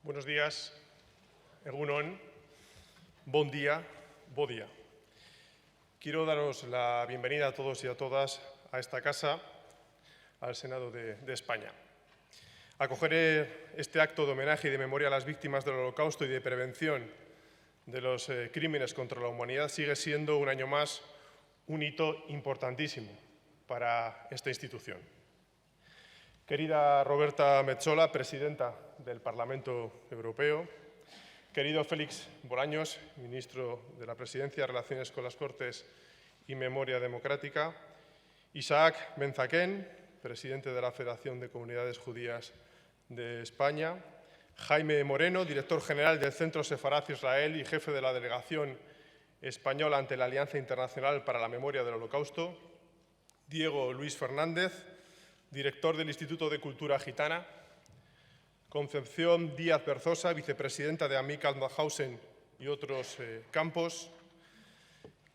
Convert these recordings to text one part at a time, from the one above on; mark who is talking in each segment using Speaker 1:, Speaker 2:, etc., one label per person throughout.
Speaker 1: Buenos días, egun on, bon día, bo día. Quiero daros la bienvenida a todos y a todas a esta casa, al Senado de España. Acogeré este acto de homenaje y de memoria a las víctimas del Holocausto y de prevención de los crímenes contra la humanidad sigue siendo un año más un hito importantísimo para esta institución. Querida Roberta Metsola, presidenta del Parlamento Europeo, querido Félix Bolaños, ministro de la Presidencia, Relaciones con las Cortes y Memoria Democrática, Isaac Ben-Zaken, presidente de la Federación de Comunidades Judías de España, Jaime Moreno, director general del Centro Sefarad Israel y jefe de la delegación española ante la Alianza Internacional para la Memoria del Holocausto, Diego Luis Fernández, director del Instituto de Cultura Gitana, Concepción Díaz Berzosa, vicepresidenta de Amical Mauthausen y otros campos,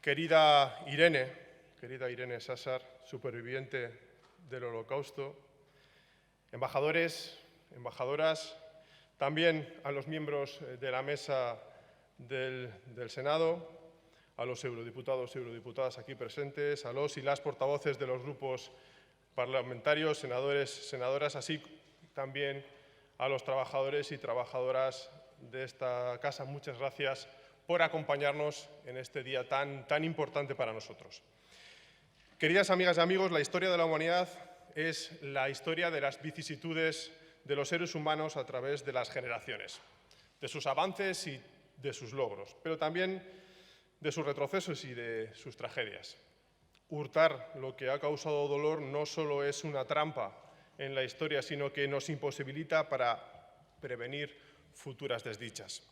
Speaker 1: querida Irene Sassar, superviviente del Holocausto, embajadores, embajadoras, también a los miembros de la mesa del Senado, a los eurodiputados y eurodiputadas aquí presentes, a los y las portavoces de los grupos parlamentarios, senadores, senadoras, así también a los trabajadores y trabajadoras de esta casa. Muchas gracias por acompañarnos en este día tan importante para nosotros. Queridas amigas y amigos, la historia de la humanidad es la historia de las vicisitudes de los seres humanos a través de las generaciones, de sus avances y de sus logros, pero también de sus retrocesos y de sus tragedias. Hurtar lo que ha causado dolor no solo es una trampa en la historia, sino que nos imposibilita para prevenir futuras desdichas.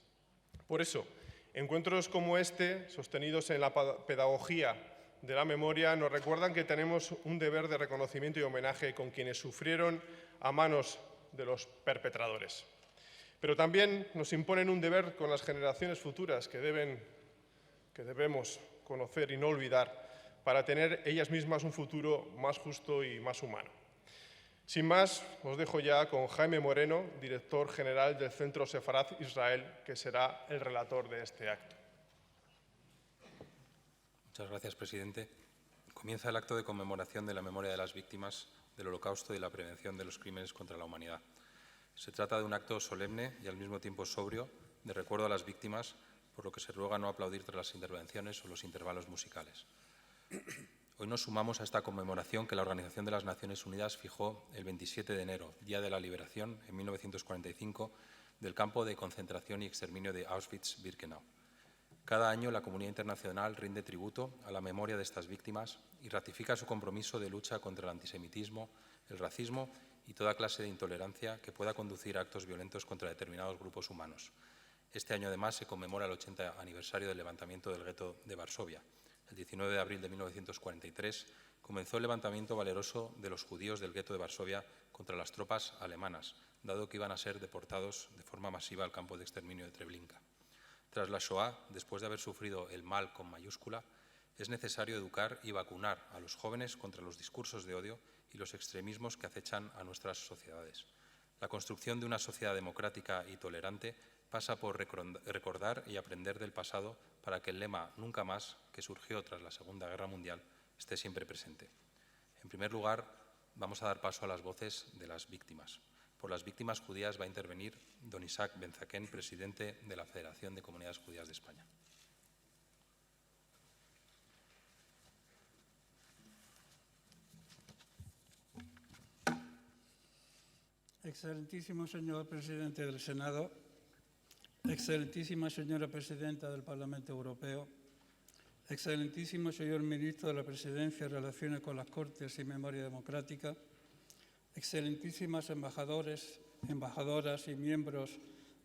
Speaker 1: Por eso, encuentros como este, sostenidos en la pedagogía de la memoria, nos recuerdan que tenemos un deber de reconocimiento y homenaje con quienes sufrieron a manos de los perpetradores. Pero también nos imponen un deber con las generaciones futuras que debemos conocer y no olvidar, para tener ellas mismas un futuro más justo y más humano. Sin más, os dejo ya con Jaime Moreno, director general del Centro Sefarad Israel, que será el relator de este acto.
Speaker 2: Muchas gracias, presidente. Comienza el acto de conmemoración de la memoria de las víctimas del Holocausto y la prevención de los crímenes contra la humanidad. Se trata de un acto solemne y al mismo tiempo sobrio de recuerdo a las víctimas, por lo que se ruega no aplaudir tras las intervenciones o los intervalos musicales. Hoy nos sumamos a esta conmemoración que la Organización de las Naciones Unidas fijó el 27 de enero, Día de la Liberación, en 1945, del campo de concentración y exterminio de Auschwitz-Birkenau. Cada año la comunidad internacional rinde tributo a la memoria de estas víctimas y ratifica su compromiso de lucha contra el antisemitismo, el racismo y toda clase de intolerancia que pueda conducir a actos violentos contra determinados grupos humanos. Este año, además, se conmemora el 80 aniversario del levantamiento del gueto de Varsovia. El 19 de abril de 1943 comenzó el levantamiento valeroso de los judíos del gueto de Varsovia contra las tropas alemanas, dado que iban a ser deportados de forma masiva al campo de exterminio de Treblinka. Tras la Shoah, después de haber sufrido el mal con mayúscula, es necesario educar y vacunar a los jóvenes contra los discursos de odio y los extremismos que acechan a nuestras sociedades. La construcción de una sociedad democrática y tolerante pasa por recordar y aprender del pasado para que el lema «Nunca más», que surgió tras la Segunda Guerra Mundial, esté siempre presente. En primer lugar, vamos a dar paso a las voces de las víctimas. Por las víctimas judías va a intervenir don Isaac Ben-Zaken, presidente de la Federación de Comunidades Judías de España.
Speaker 3: Excelentísimo señor presidente del Senado, excelentísima señora presidenta del Parlamento Europeo, excelentísimo señor ministro de la Presidencia, Relaciones con las Cortes y Memoria Democrática, excelentísimas embajadores, embajadoras y miembros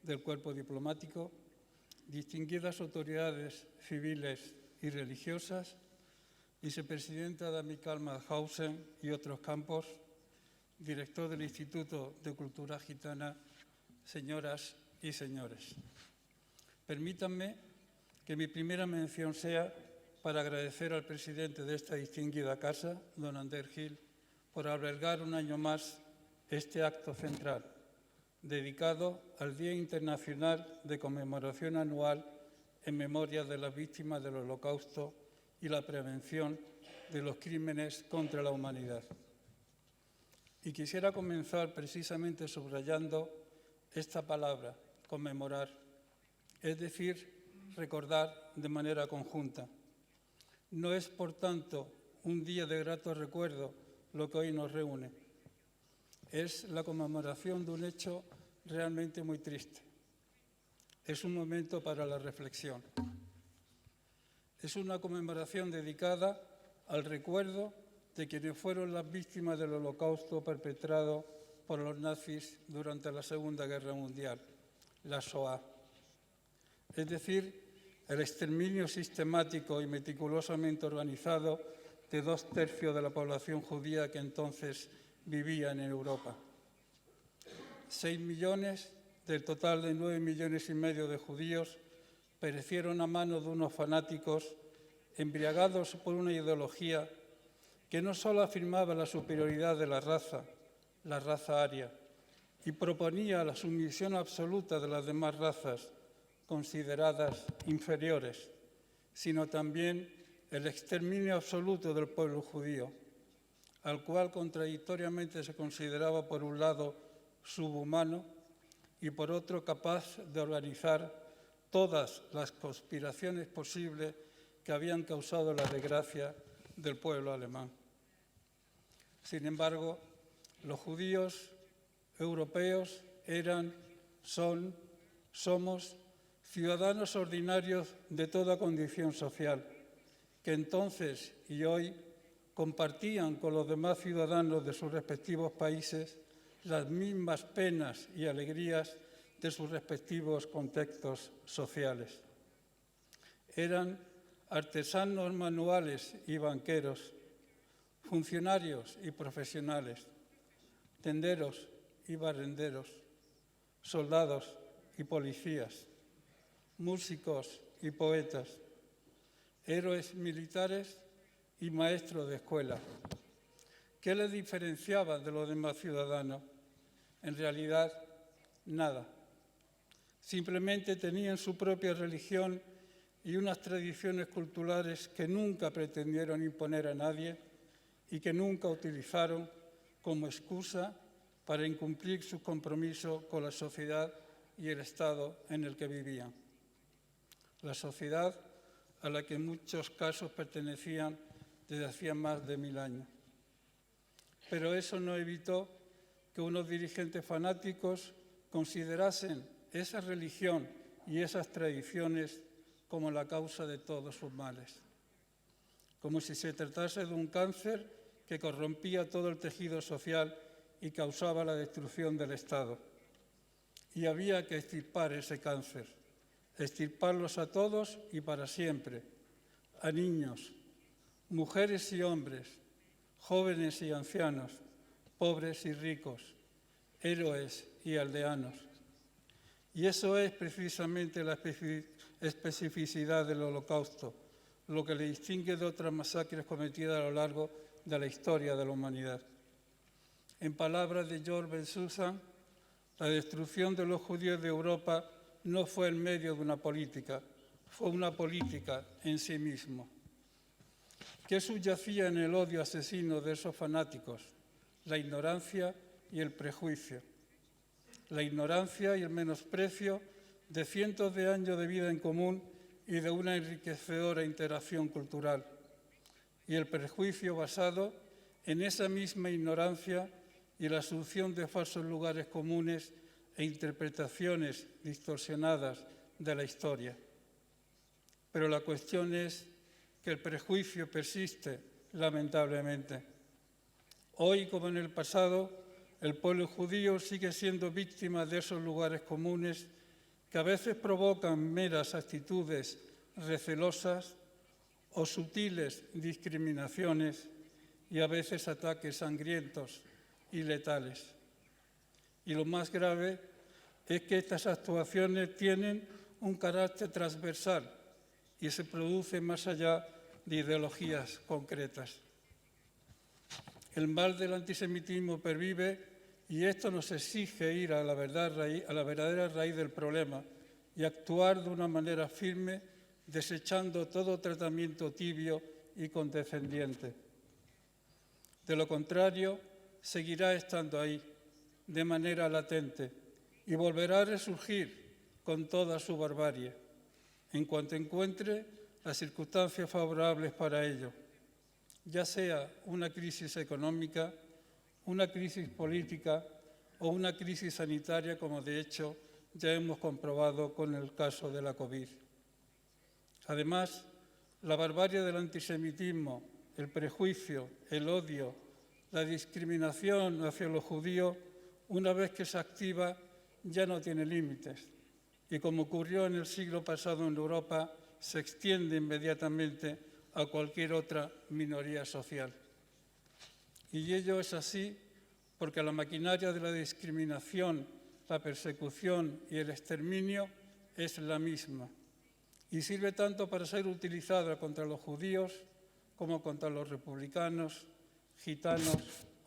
Speaker 3: del cuerpo diplomático, distinguidas autoridades civiles y religiosas, vicepresidenta de Amical Mauthausen y otros campos, director del Instituto de Cultura Gitana, señoras y señores. Permítanme que mi primera mención sea para agradecer al presidente de esta distinguida casa, don Ander Gil, por albergar un año más este acto central, dedicado al Día Internacional de Conmemoración Anual en memoria de las víctimas del Holocausto y la prevención de los crímenes contra la humanidad. Y quisiera comenzar precisamente subrayando esta palabra, conmemorar, es decir, recordar de manera conjunta. No es, por tanto, un día de grato recuerdo lo que hoy nos reúne. Es la conmemoración de un hecho realmente muy triste. Es un momento para la reflexión. Es una conmemoración dedicada al recuerdo de quienes fueron las víctimas del Holocausto perpetrado por los nazis durante la Segunda Guerra Mundial, la Shoah. Es decir, el exterminio sistemático y meticulosamente organizado de 2/3 de la población judía que entonces vivía en Europa. 6 millones del total de 9,5 millones de judíos perecieron a manos de unos fanáticos embriagados por una ideología que no solo afirmaba la superioridad de la raza aria, y proponía la sumisión absoluta de las demás razas consideradas inferiores, sino también el exterminio absoluto del pueblo judío, al cual contradictoriamente se consideraba por un lado subhumano y por otro capaz de organizar todas las conspiraciones posibles que habían causado la desgracia del pueblo alemán. Sin embargo, los judíos europeos somos ciudadanos ordinarios de toda condición social, que entonces y hoy compartían con los demás ciudadanos de sus respectivos países las mismas penas y alegrías de sus respectivos contextos sociales. Eran artesanos manuales y banqueros, funcionarios y profesionales, tenderos y barrenderos, soldados y policías, músicos y poetas, héroes militares y maestros de escuela. ¿Qué les diferenciaba de los demás ciudadanos? En realidad, nada. Simplemente tenían su propia religión y unas tradiciones culturales que nunca pretendieron imponer a nadie y que nunca utilizaron como excusa para incumplir su compromiso con la sociedad y el Estado en el que vivían. La sociedad a la que en muchos casos pertenecían desde hacía más de 1000 años. Pero eso no evitó que unos dirigentes fanáticos considerasen esa religión y esas tradiciones como la causa de todos sus males, como si se tratase de un cáncer que corrompía todo el tejido social y causaba la destrucción del Estado. Y había que extirpar ese cáncer, extirparlos a todos y para siempre, a niños, mujeres y hombres, jóvenes y ancianos, pobres y ricos, héroes y aldeanos. Y eso es precisamente la especificidad del Holocausto, lo que le distingue de otras masacres cometidas a lo largo de la historia de la humanidad. En palabras de George Bensusan, la destrucción de los judíos de Europa no fue el medio de una política, fue una política en sí mismo. ¿Qué subyacía en el odio asesino de esos fanáticos? La ignorancia y el prejuicio. La ignorancia y el menosprecio de cientos de años de vida en común y de una enriquecedora interacción cultural. Y el prejuicio basado en esa misma ignorancia y la asunción de falsos lugares comunes e interpretaciones distorsionadas de la historia. Pero la cuestión es que el prejuicio persiste, lamentablemente. Hoy, como en el pasado, el pueblo judío sigue siendo víctima de esos lugares comunes que a veces provocan meras actitudes recelosas o sutiles discriminaciones y a veces ataques sangrientos y letales. Y lo más grave es que estas actuaciones tienen un carácter transversal y se producen más allá de ideologías concretas. El mal del antisemitismo pervive y esto nos exige ir a la verdadera raíz del problema y actuar de una manera firme, desechando todo tratamiento tibio y condescendiente. De lo contrario, seguirá estando ahí, de manera latente, y volverá a resurgir con toda su barbarie, en cuanto encuentre las circunstancias favorables para ello, ya sea una crisis económica, una crisis política o una crisis sanitaria, como de hecho ya hemos comprobado con el caso de la COVID. Además, la barbarie del antisemitismo, el prejuicio, el odio, la discriminación hacia los judíos, una vez que se activa, ya no tiene límites. Y como ocurrió en el siglo pasado en Europa, se extiende inmediatamente a cualquier otra minoría social. Y ello es así porque la maquinaria de la discriminación, la persecución y el exterminio es la misma y sirve tanto para ser utilizada contra los judíos como contra los republicanos, gitanos,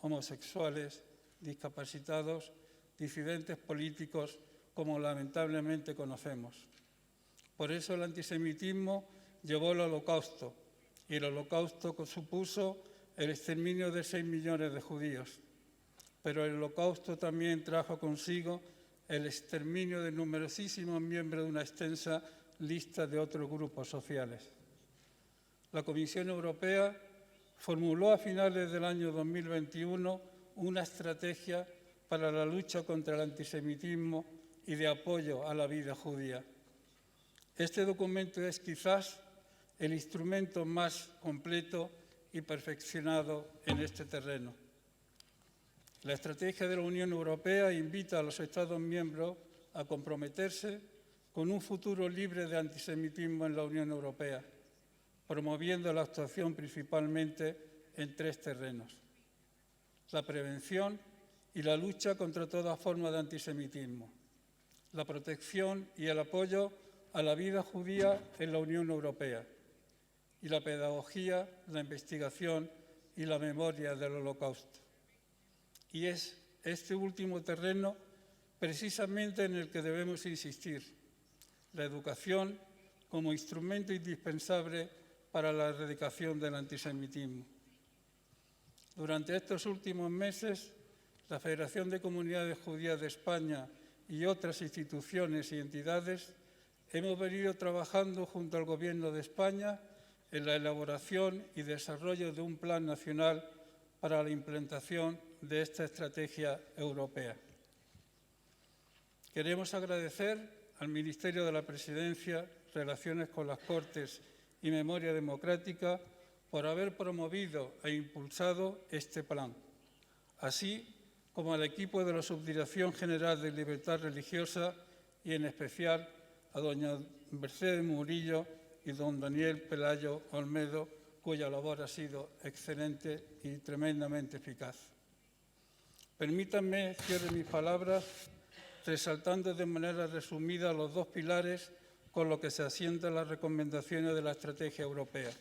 Speaker 3: homosexuales, discapacitados, disidentes políticos, como lamentablemente conocemos. Por eso el antisemitismo llevó al Holocausto, y el Holocausto supuso el exterminio de 6 millones de judíos. Pero el Holocausto también trajo consigo el exterminio de numerosísimos miembros de una extensa lista de otros grupos sociales. La Comisión Europea formuló a finales del año 2021 una estrategia para la lucha contra el antisemitismo y de apoyo a la vida judía. Este documento es quizás el instrumento más completo y perfeccionado en este terreno. La estrategia de la Unión Europea invita a los Estados miembros a comprometerse con un futuro libre de antisemitismo en la Unión Europea, promoviendo la actuación principalmente en 3 terrenos: la prevención y la lucha contra toda forma de antisemitismo, la protección y el apoyo a la vida judía en la Unión Europea, y la pedagogía, la investigación y la memoria del Holocausto. Y es este último terreno precisamente en el que debemos insistir: la educación como instrumento indispensable para la erradicación del antisemitismo. Durante estos últimos meses, la Federación de Comunidades Judías de España y otras instituciones y entidades hemos venido trabajando junto al Gobierno de España en la elaboración y desarrollo de un plan nacional para la implementación de esta estrategia europea. Queremos agradecer al Ministerio de la Presidencia, Relaciones con las Cortes y Memoria Democrática por haber promovido e impulsado este plan, así como al equipo de la Subdirección General de Libertad Religiosa y en especial a doña Mercedes Murillo y don Daniel Pelayo Olmedo, cuya labor ha sido excelente y tremendamente eficaz. Permítanme cierre mis palabras resaltando de manera resumida los 2 pilares con los que se asientan las recomendaciones de la estrategia europea: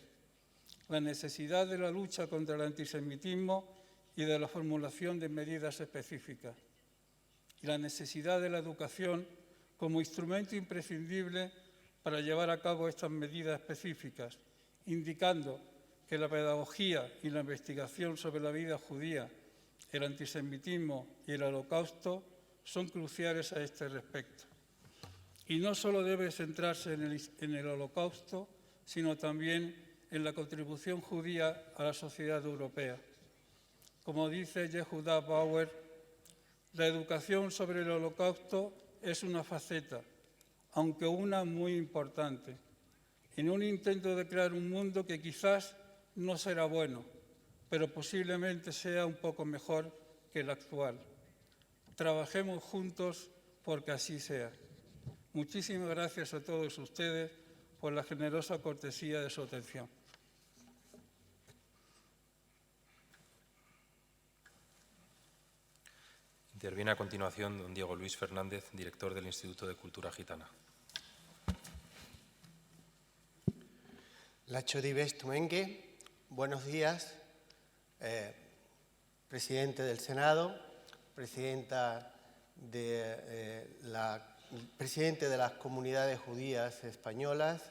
Speaker 3: la necesidad de la lucha contra el antisemitismo y de la formulación de medidas específicas, y la necesidad de la educación como instrumento imprescindible para llevar a cabo estas medidas específicas, indicando que la pedagogía y la investigación sobre la vida judía, el antisemitismo y el Holocausto son cruciales a este respecto. Y no solo debe centrarse en el Holocausto, sino también en la contribución judía a la sociedad europea. Como dice Yehuda Bauer, la educación sobre el Holocausto es una faceta, aunque una muy importante, en un intento de crear un mundo que quizás no será bueno, pero posiblemente sea un poco mejor que el actual. Trabajemos juntos porque así sea. Muchísimas gracias a todos ustedes por la generosa cortesía de su atención.
Speaker 2: Interviene a continuación don Diego Luis Fernández, director del Instituto de Cultura Gitana.
Speaker 4: Lacho Dives Tumengue, buenos días, presidente del Senado, presidente de las comunidades judías españolas,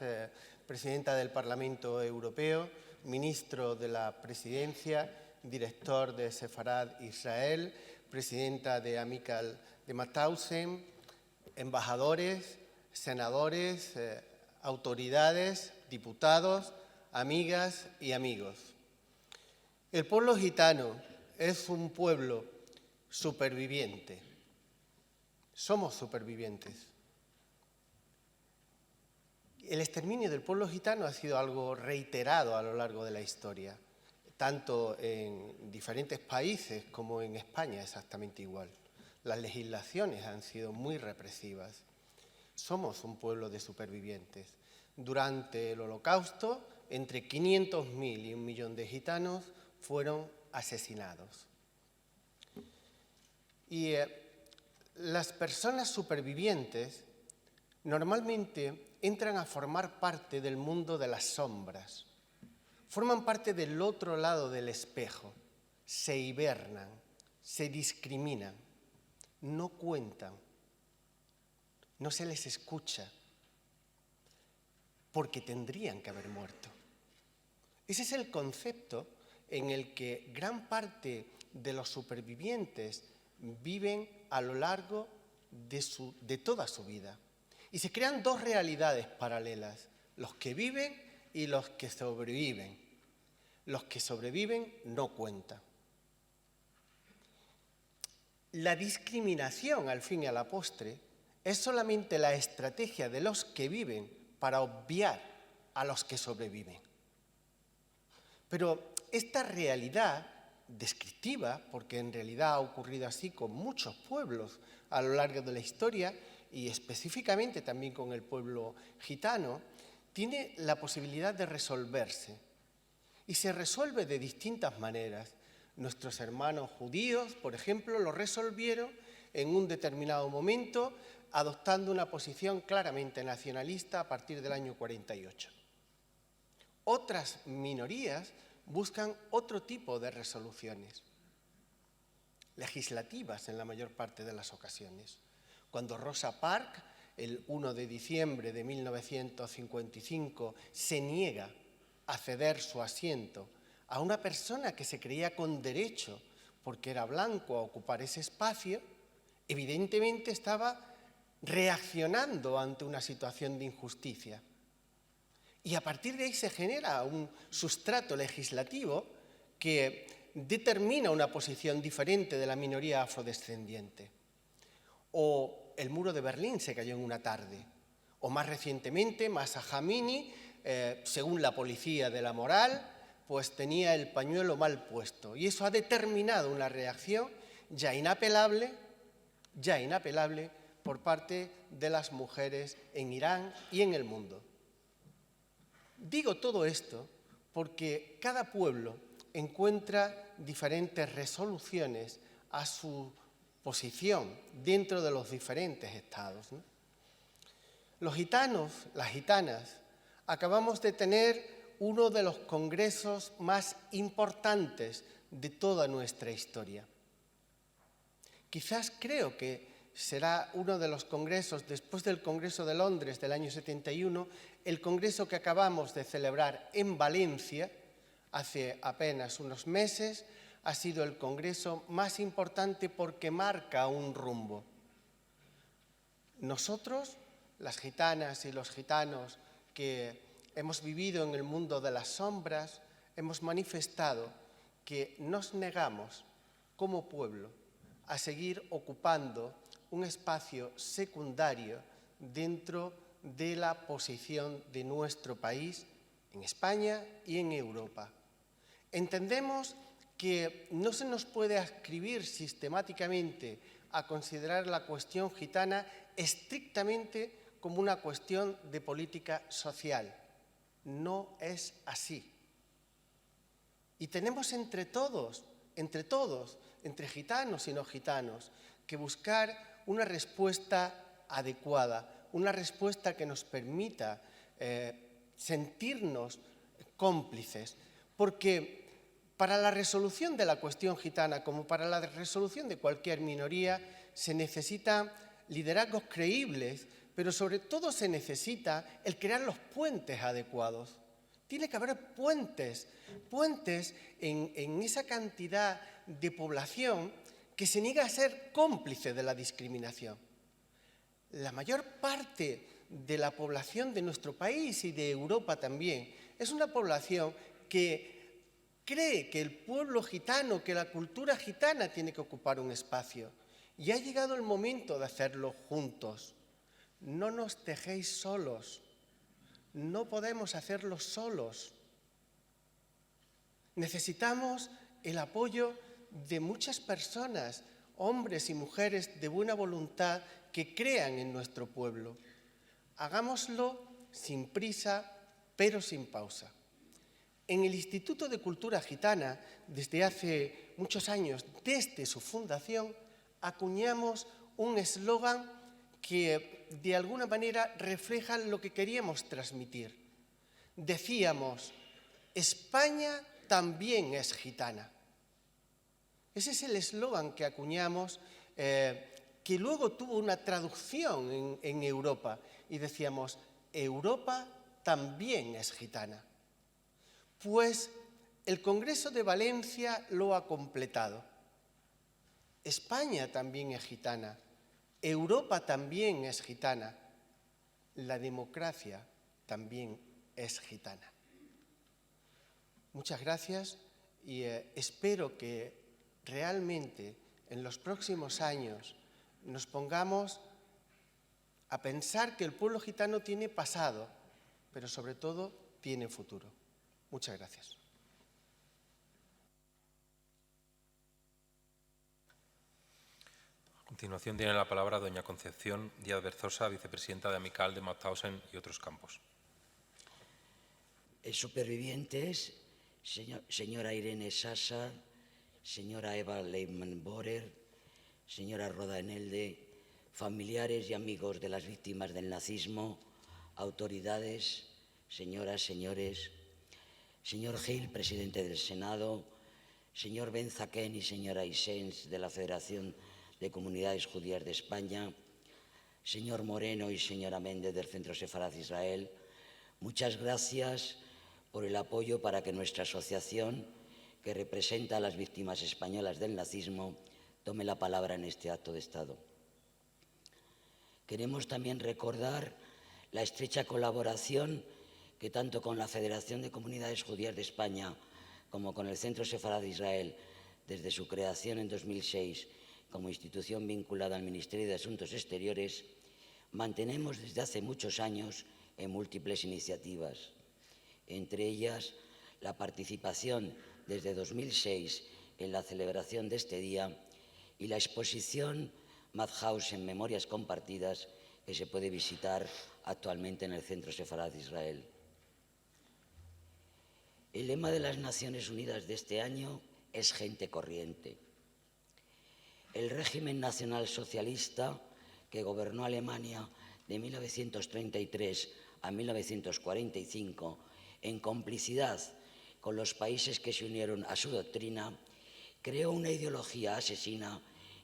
Speaker 4: presidenta del Parlamento Europeo, ministro de la Presidencia, director de Sefarad Israel, presidenta de Amical de Mauthausen, embajadores, senadores, autoridades, diputados, amigas y amigos. El pueblo gitano es un pueblo superviviente. Somos supervivientes. El exterminio del pueblo gitano ha sido algo reiterado a lo largo de la historia, tanto en diferentes países como en España exactamente igual. Las legislaciones han sido muy represivas. Somos un pueblo de supervivientes. Durante el Holocausto, entre 500.000 y 1 millón de gitanos fueron asesinados. Y las personas supervivientes normalmente entran a formar parte del mundo de las sombras. Forman parte del otro lado del espejo. Se hibernan, se discriminan, no cuentan, no se les escucha, porque tendrían que haber muerto. Ese es el concepto en el que gran parte de los supervivientes viven a lo largo de toda su vida. Y se crean dos realidades paralelas, los que viven y los que sobreviven. Los que sobreviven no cuentan. La discriminación, al fin y a la postre, es solamente la estrategia de los que viven para obviar a los que sobreviven. Pero esta realidad descriptiva, porque en realidad ha ocurrido así con muchos pueblos a lo largo de la historia y específicamente también con el pueblo gitano, tiene la posibilidad de resolverse. Y se resuelve de distintas maneras. Nuestros hermanos judíos, por ejemplo, lo resolvieron en un determinado momento adoptando una posición claramente nacionalista a partir del año 48. Otras minorías buscan otro tipo de resoluciones, legislativas en la mayor parte de las ocasiones. Cuando Rosa Parks, el 1 de diciembre de 1955, se niega a ceder su asiento a una persona que se creía con derecho, porque era blanco, a ocupar ese espacio, evidentemente estaba reaccionando ante una situación de injusticia. Y a partir de ahí se genera un sustrato legislativo que determina una posición diferente de la minoría afrodescendiente. O el muro de Berlín se cayó en una tarde. O más recientemente, Mahsa Amini, según la policía de la moral, pues tenía el pañuelo mal puesto. Y eso ha determinado una reacción ya inapelable por parte de las mujeres en Irán y en el mundo. Digo todo esto porque cada pueblo encuentra diferentes resoluciones a su posición dentro de los diferentes estados, ¿no? Los gitanos, las gitanas, acabamos de tener uno de los congresos más importantes de toda nuestra historia. Quizás creo que será uno de los congresos, después del Congreso de Londres del año 71, el congreso que acabamos de celebrar en Valencia hace apenas unos meses, ha sido el congreso más importante porque marca un rumbo. Nosotros, las gitanas y los gitanos que hemos vivido en el mundo de las sombras, hemos manifestado que nos negamos como pueblo a seguir ocupando un espacio secundario dentro de la posición de nuestro país en España y en Europa. Entendemos que no se nos puede adscribir sistemáticamente a considerar la cuestión gitana estrictamente como una cuestión de política social. No es así. Y tenemos entre todos, entre gitanos y no gitanos, que buscar una respuesta adecuada, una respuesta que nos permita sentirnos cómplices, porque Para la resolución de la cuestión gitana, como para la resolución de cualquier minoría, se necesitan liderazgos creíbles, pero sobre todo se necesita el crear los puentes adecuados. Tiene que haber puentes en esa cantidad de población que se niega a ser cómplice de la discriminación. La mayor parte de la población de nuestro país y de Europa también es una población que cree que el pueblo gitano, que la cultura gitana tiene que ocupar un espacio. Y ha llegado el momento de hacerlo juntos. No nos dejéis solos. No podemos hacerlo solos. Necesitamos el apoyo de muchas personas, hombres y mujeres de buena voluntad que crean en nuestro pueblo. Hagámoslo sin prisa, pero sin pausa. En el Instituto de Cultura Gitana, desde hace muchos años, desde su fundación, acuñamos un eslogan que de alguna manera refleja lo que queríamos transmitir. Decíamos, España también es gitana. Ese es el eslogan que acuñamos, que luego tuvo una traducción en Europa. Y decíamos, Europa también es gitana. Pues el Congreso de Valencia lo ha completado. España también es gitana. Europa también es gitana. La democracia también es gitana. Muchas gracias y espero que realmente en los próximos años nos pongamos a pensar que el pueblo gitano tiene pasado, pero sobre todo tiene futuro. Muchas gracias.
Speaker 2: A continuación tiene la palabra doña Concepción Díaz Berzosa, vicepresidenta de Amical de Mauthausen y otros campos.
Speaker 5: Supervivientes, señora Irene Sassar, señora Eva Lehmann-Borer, señora Roda Enelde, familiares y amigos de las víctimas del nazismo, autoridades, señoras, señores, señor Gil, presidente del Senado, señor Ben-Zaken y señora Isens de la Federación de Comunidades Judías de España, señor Moreno y señora Méndez del Centro Sefarad Israel, muchas gracias por el apoyo para que nuestra asociación, que representa a las víctimas españolas del nazismo, tome la palabra en este acto de Estado. Queremos también recordar la estrecha colaboración que tanto con la Federación de Comunidades Judías de España como con el Centro Sefarad de Israel, desde su creación en 2006 como institución vinculada al Ministerio de Asuntos Exteriores, mantenemos desde hace muchos años en múltiples iniciativas, entre ellas la participación desde 2006 en la celebración de este día y la exposición Mauthausen Memorias Compartidas que se puede visitar actualmente en el Centro Sefarad de Israel. El lema de las Naciones Unidas de este año es gente corriente. El régimen nacional socialista que gobernó Alemania de 1933 a 1945 en complicidad con los países que se unieron a su doctrina, creó una ideología asesina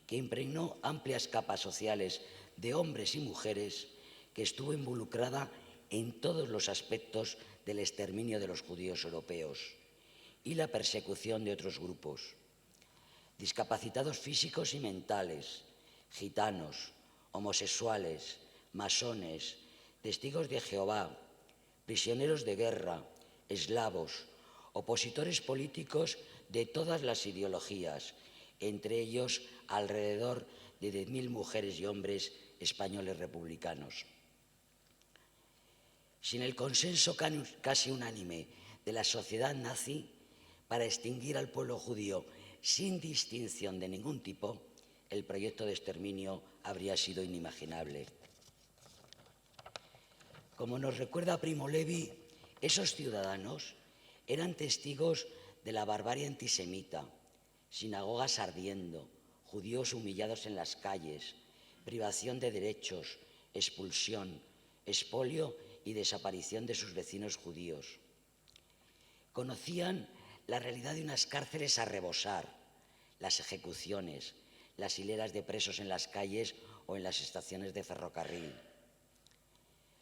Speaker 5: que impregnó amplias capas sociales de hombres y mujeres, que estuvo involucrada en todos los aspectos del exterminio de los judíos europeos y la persecución de otros grupos. Discapacitados físicos y mentales, gitanos, homosexuales, masones, testigos de Jehová, prisioneros de guerra, eslavos, opositores políticos de todas las ideologías, entre ellos alrededor de 10.000 mujeres y hombres españoles republicanos. Sin el consenso casi unánime de la sociedad nazi para extinguir al pueblo judío sin distinción de ningún tipo, el proyecto de exterminio habría sido inimaginable. Como nos recuerda Primo Levi, esos ciudadanos eran testigos de la barbarie antisemita, sinagogas ardiendo, judíos humillados en las calles, privación de derechos, expulsión, expolio y desaparición de sus vecinos judíos. Conocían la realidad de unas cárceles a rebosar, las ejecuciones, las hileras de presos en las calles o en las estaciones de ferrocarril.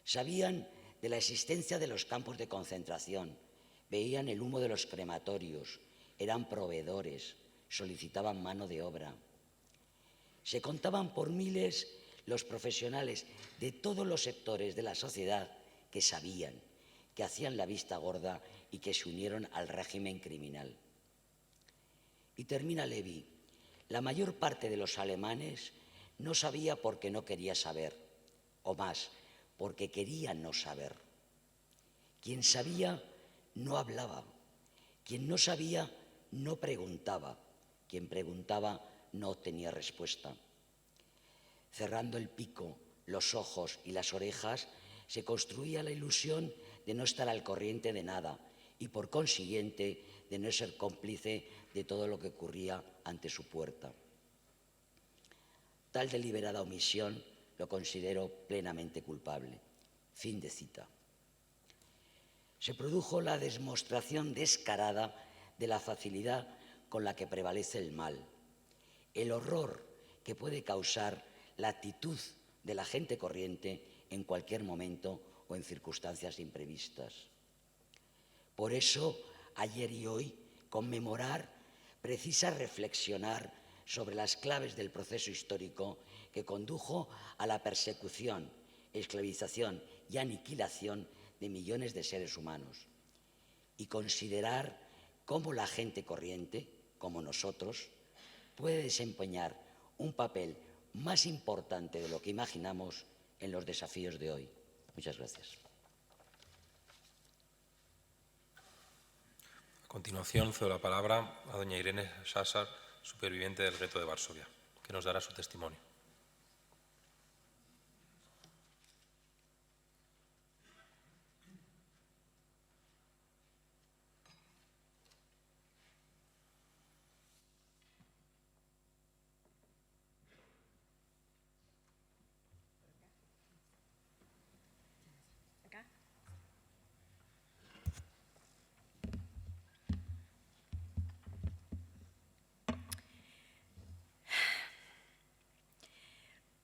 Speaker 5: Sabían de la existencia de los campos de concentración, veían el humo de los crematorios, eran proveedores, solicitaban mano de obra. Se contaban por miles los profesionales de todos los sectores de la sociedad que sabían, que hacían la vista gorda y que se unieron al régimen criminal. Y termina Levi: la mayor parte de los alemanes no sabía porque no quería saber, o más, porque quería no saber. Quien sabía no hablaba, quien no sabía no preguntaba, quien preguntaba no obtenía respuesta. Cerrando el pico, los ojos y las orejas, se construía la ilusión de no estar al corriente de nada y, por consiguiente, de no ser cómplice de todo lo que ocurría ante su puerta. Tal deliberada omisión lo considero plenamente culpable. Fin de cita. Se produjo la demostración descarada de la facilidad con la que prevalece el mal, el horror que puede causar la actitud de la gente corriente en cualquier momento o en circunstancias imprevistas. Por eso, ayer y hoy, conmemorar precisa reflexionar sobre las claves del proceso histórico que condujo a la persecución, esclavización y aniquilación de millones de seres humanos, y considerar cómo la gente corriente, como nosotros, puede desempeñar un papel más importante de lo que imaginamos en los desafíos de hoy. Muchas gracias.
Speaker 2: A continuación, cedo la palabra a doña Irene Sássar, superviviente del gueto de Varsovia, que nos dará su testimonio.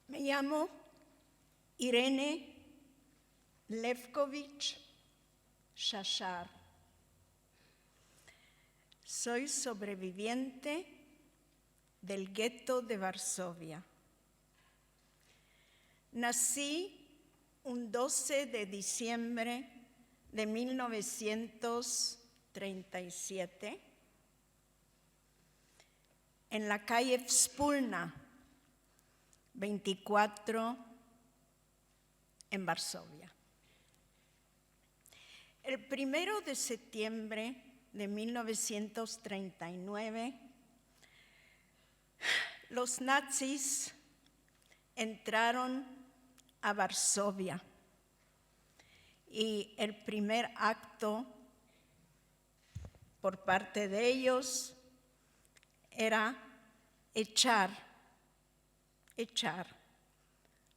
Speaker 6: Me llamo Irene Levkovich Sássar. Soy sobreviviente del gueto de Varsovia. Nací un 12 de diciembre de 1937 en la calle Wspólna 24 en Varsovia. El 1 de septiembre de 1939, los nazis entraron a Varsovia y el primer acto por parte de ellos era echar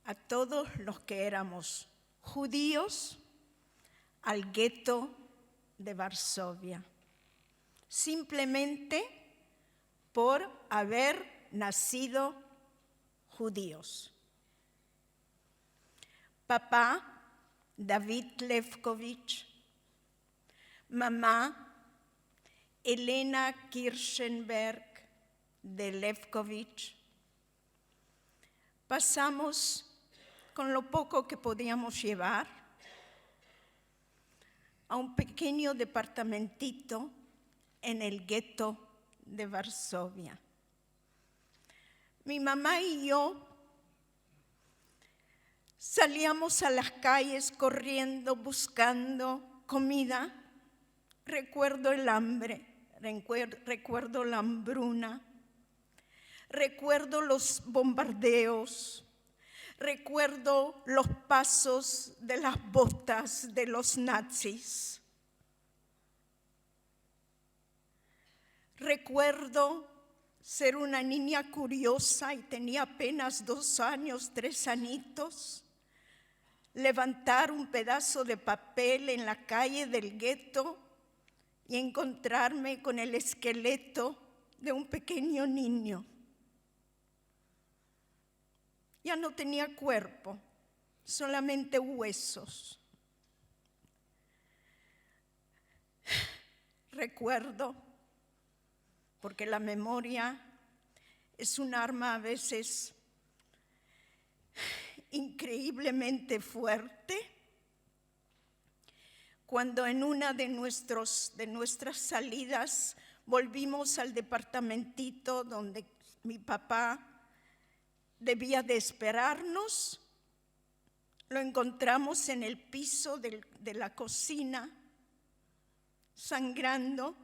Speaker 6: a todos los que éramos judíos al gueto de Varsovia, simplemente por haber nacido judíos. Papá, David Levkovich, mamá, Elena Kirchenberg de Levkovich. Pasamos con lo poco que podíamos llevar a un pequeño departamentito en el gueto de Varsovia. Mi mamá y yo salíamos a las calles corriendo, buscando comida. Recuerdo el hambre, recuerdo la hambruna. Recuerdo los bombardeos, recuerdo los pasos de las botas de los nazis. Recuerdo ser una niña curiosa y tenía apenas 2 años, 3 añitos, levantar un pedazo de papel en la calle del gueto y encontrarme con el esqueleto de un pequeño niño. Ya no tenía cuerpo, solamente huesos. Recuerdo, porque la memoria es un arma a veces increíblemente fuerte, cuando en una de nuestras salidas volvimos al departamentito donde mi papá debía de esperarnos, lo encontramos en el piso de la cocina, sangrando.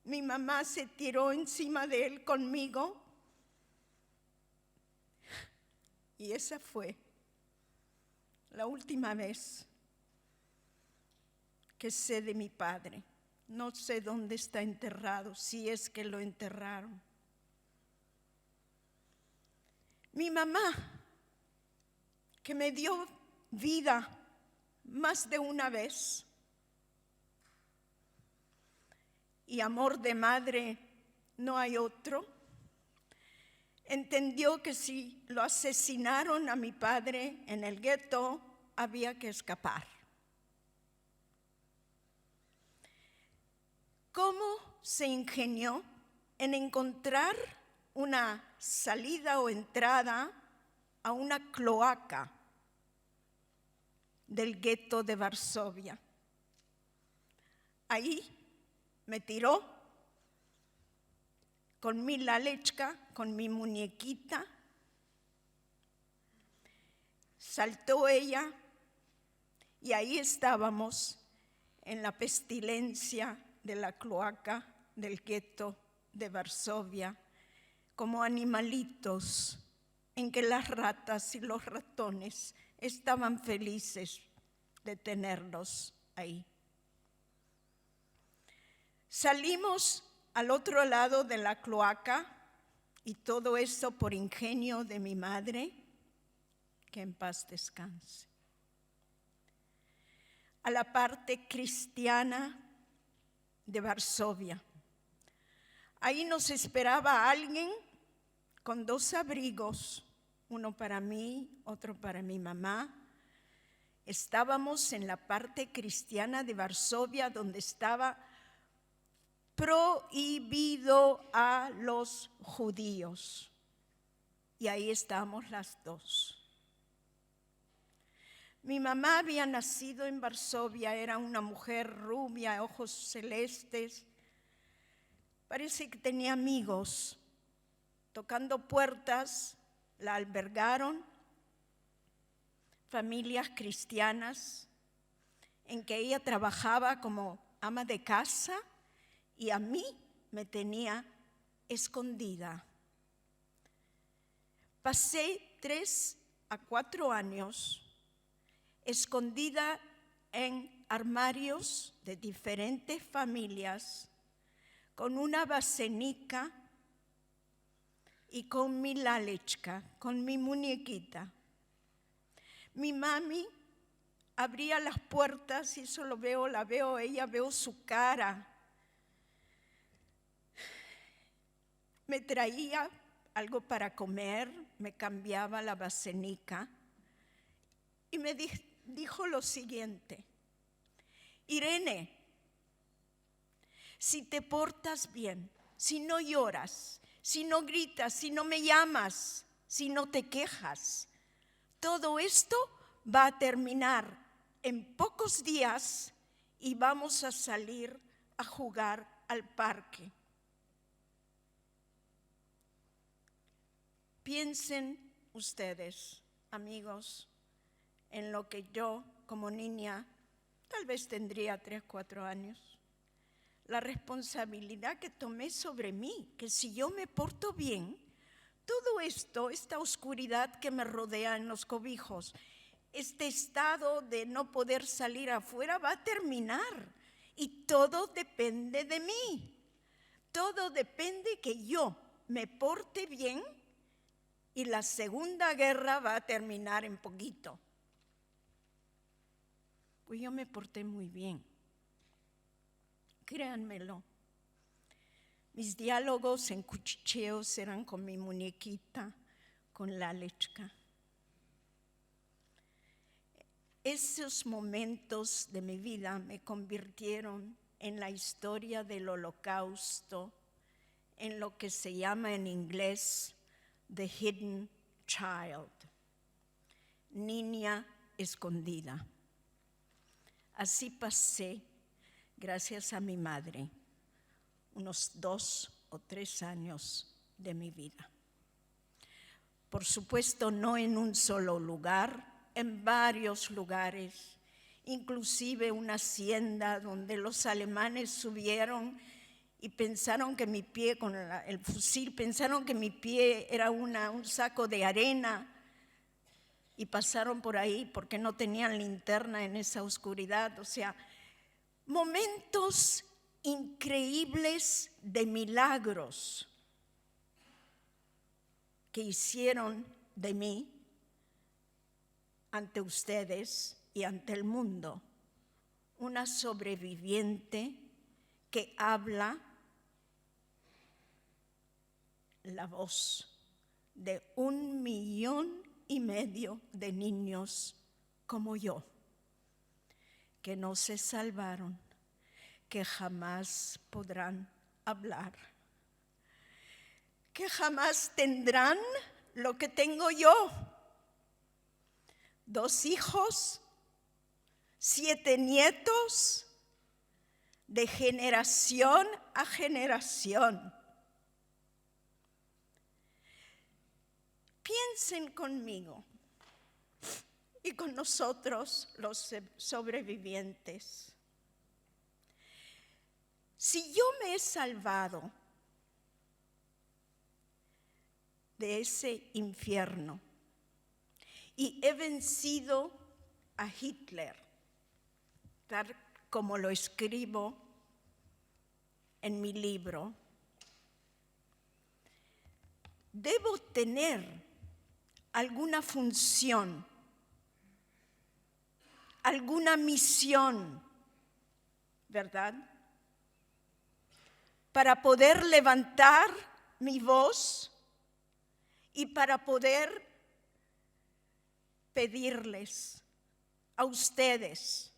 Speaker 6: Mi mamá se tiró encima de él conmigo y esa fue la última vez que sé de mi padre. No sé dónde está enterrado, si es que lo enterraron. Mi mamá, que me dio vida más de una vez, y amor de madre no hay otro, entendió que si lo asesinaron a mi padre en el gueto, había que escapar. ¿Cómo se ingenió en encontrar una salida o entrada a una cloaca del gueto de Varsovia? Ahí me tiró con mi lalechka, con mi muñequita. Saltó ella y ahí estábamos en la pestilencia de la cloaca del gueto de Varsovia, como animalitos en que las ratas y los ratones estaban felices de tenerlos ahí. Salimos al otro lado de la cloaca y todo eso por ingenio de mi madre, que en paz descanse, a la parte cristiana de Varsovia. Ahí nos esperaba alguien con 2 abrigos, uno para mí, otro para mi mamá. Estábamos en la parte cristiana de Varsovia, donde estaba prohibido a los judíos. Y ahí estábamos las 2. Mi mamá había nacido en Varsovia, era una mujer rubia, ojos celestes. Parece que tenía amigos. Tocando puertas, la albergaron familias cristianas en que ella trabajaba como ama de casa y a mí me tenía escondida. Pasé 3 a 4 años escondida en armarios de diferentes familias, con una basenica y con mi lalechka, con mi muñequita. Mi mami abría las puertas y solo la veo ella, veo su cara. Me traía algo para comer, me cambiaba la basenica y me dijo lo siguiente: Irene, si te portas bien, si no lloras, si no gritas, si no me llamas, si no te quejas, todo esto va a terminar en pocos días y vamos a salir a jugar al parque. Piensen ustedes, amigos, en lo que yo como niña, tal vez tendría 3, 4 años, la responsabilidad que tomé sobre mí, que si yo me porto bien, todo esto, esta oscuridad que me rodea en los cobijos, este estado de no poder salir afuera va a terminar y todo depende de mí. Todo depende que yo me porte bien y la Segunda Guerra va a terminar en poquito. Pues yo me porté muy bien. créanmelo. Mis diálogos en cuchicheos eran con mi muñequita, con Lalechka. Esos momentos de mi vida me convirtieron en la historia del Holocausto, en lo que se llama en inglés The Hidden Child, niña escondida. Así pasé, gracias a mi madre, unos 2 o 3 años de mi vida. Por supuesto, no en un solo lugar, en varios lugares, inclusive una hacienda donde los alemanes subieron y pensaron que mi pie, con el fusil, pensaron que mi pie era un saco de arena y pasaron por ahí porque no tenían linterna en esa oscuridad. O sea, momentos increíbles de milagros que hicieron de mí ante ustedes y ante el mundo una sobreviviente que habla la voz de 1,5 millones de niños como yo, que no se salvaron, que jamás podrán hablar, que jamás tendrán lo que tengo yo: 2 hijos, 7 nietos, de generación a generación. Piensen conmigo y con nosotros los sobrevivientes. Si yo me he salvado de ese infierno y he vencido a Hitler, tal como lo escribo en mi libro, debo tener alguna función, alguna misión, ¿verdad? Para poder levantar mi voz y para poder pedirles a ustedes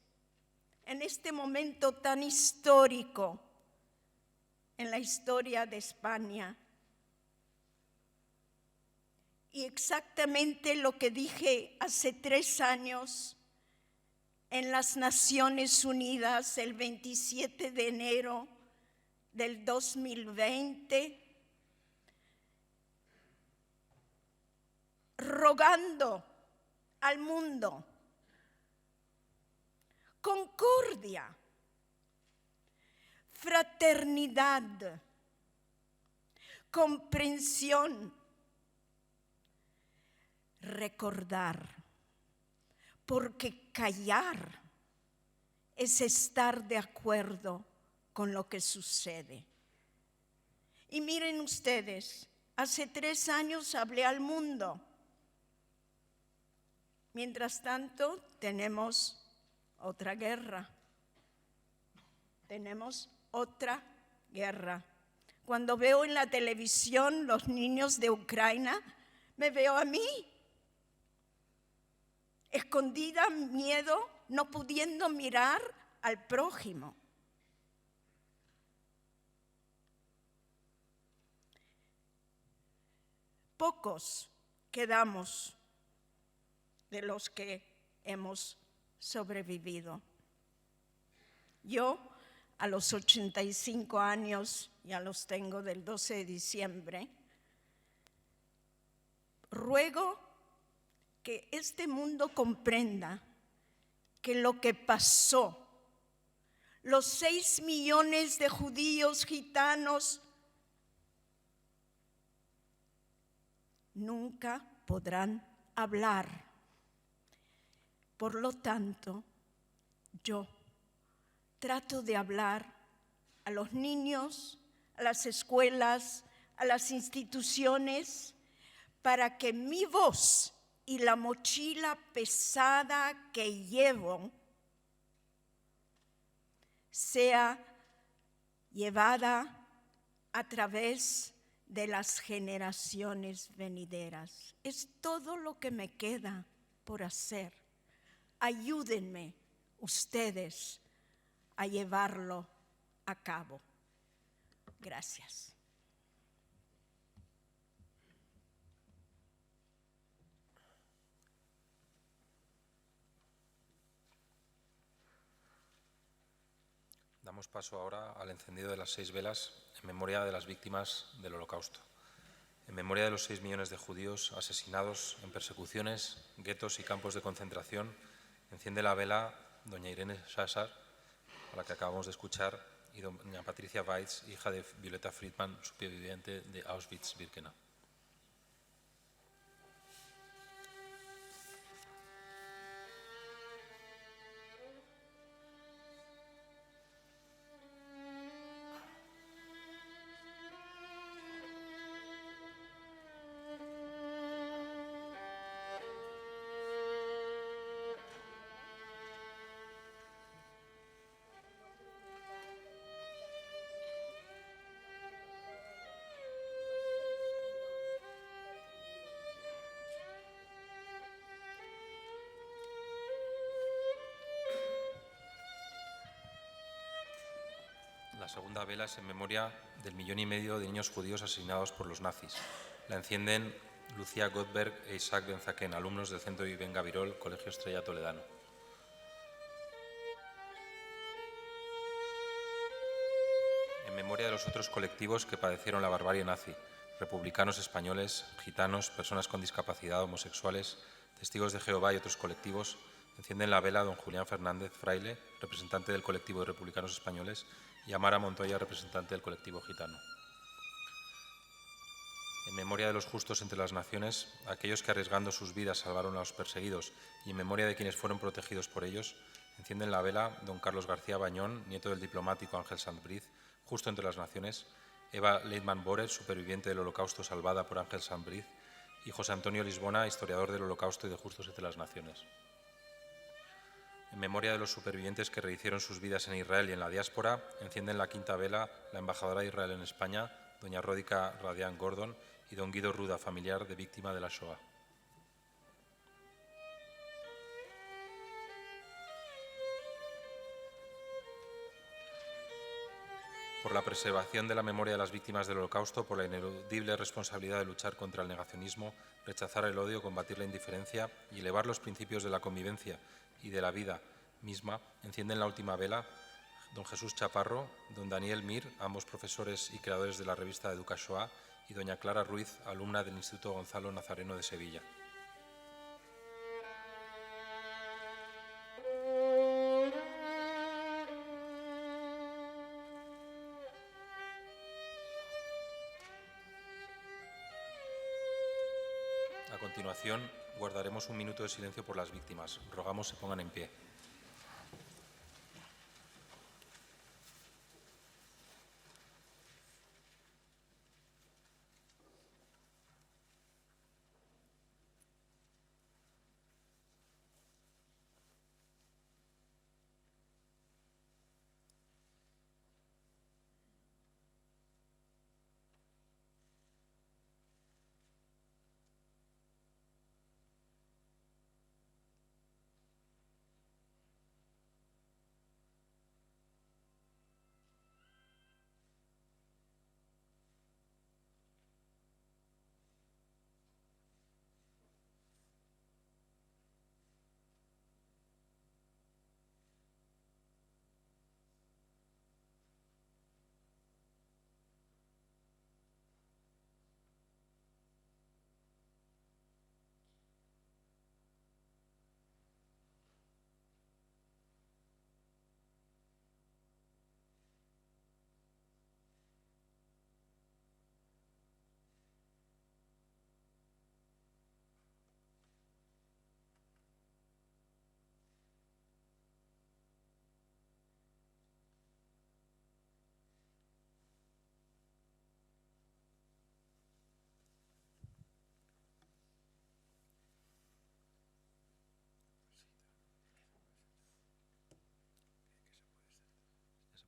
Speaker 6: en este momento tan histórico en la historia de España. Y exactamente lo que dije hace 3 años en las Naciones Unidas, el 27 de enero del 2020, rogando al mundo concordia, fraternidad, comprensión, recordar, porque callar es estar de acuerdo con lo que sucede. Y miren ustedes, hace 3 años hablé al mundo. Mientras tanto, tenemos otra guerra. Tenemos otra guerra. Cuando veo en la televisión los niños de Ucrania, me veo a mí, escondida, miedo, no pudiendo mirar al prójimo. Pocos quedamos de los que hemos sobrevivido. Yo, a los 85 años, ya los tengo del 12 de diciembre, ruego que este mundo comprenda que lo que pasó, los 6 millones de judíos gitanos, nunca podrán hablar. Por lo tanto, yo trato de hablar a los niños, a las escuelas, a las instituciones, para que mi voz y la mochila pesada que llevo sea llevada a través de las generaciones venideras. Es todo lo que me queda por hacer. Ayúdenme ustedes a llevarlo a cabo. Gracias.
Speaker 2: Damos paso ahora al encendido de las 6 velas en memoria de las víctimas del Holocausto. En memoria de los 6 millones de judíos asesinados en persecuciones, guetos y campos de concentración, enciende la vela doña Irene Sássar, a la que acabamos de escuchar, y doña Patricia Weitz, hija de Violeta Friedman, superviviente de Auschwitz-Birkenau. La segunda vela es en memoria del 1,5 millones de niños judíos asesinados por los nazis. La encienden Lucía Goldberg e Isaac Benzaquén, alumnos del Centro Viven Gavirol, Colegio Estrella Toledano. En memoria de los otros colectivos que padecieron la barbarie nazi, republicanos españoles, gitanos, personas con discapacidad, homosexuales, testigos de Jehová y otros colectivos, encienden la vela don Julián Fernández Fraile, representante del colectivo de republicanos españoles, y Amara Montoya, representante del colectivo gitano. En memoria de los justos entre las naciones, aquellos que arriesgando sus vidas salvaron a los perseguidos, y en memoria de quienes fueron protegidos por ellos, encienden la vela don Carlos García Bañón, nieto del diplomático Ángel Santbriz, justo entre las naciones, Eva Leitman-Borer, superviviente del Holocausto salvada por Ángel Santbriz, y José Antonio Lisbona, historiador del Holocausto y de Justos entre las Naciones. En memoria de los supervivientes que rehicieron sus vidas en Israel y en la diáspora, encienden la quinta vela la embajadora de Israel en España, doña Ródica Radián Gordon, y don Guido Ruda, familiar de víctima de la Shoah. Por la preservación de la memoria de las víctimas del Holocausto, por la ineludible responsabilidad de luchar contra el negacionismo, rechazar el odio, combatir la indiferencia y elevar los principios de la convivencia y de la vida misma, encienden la última vela don Jesús Chaparro, don Daniel Mir, ambos profesores y creadores de la revista Educa Shoah, y doña Clara Ruiz, alumna del Instituto Gonzalo Nazareno de Sevilla. A continuación, guardaremos un minuto de silencio por las víctimas. Rogamos se pongan en pie.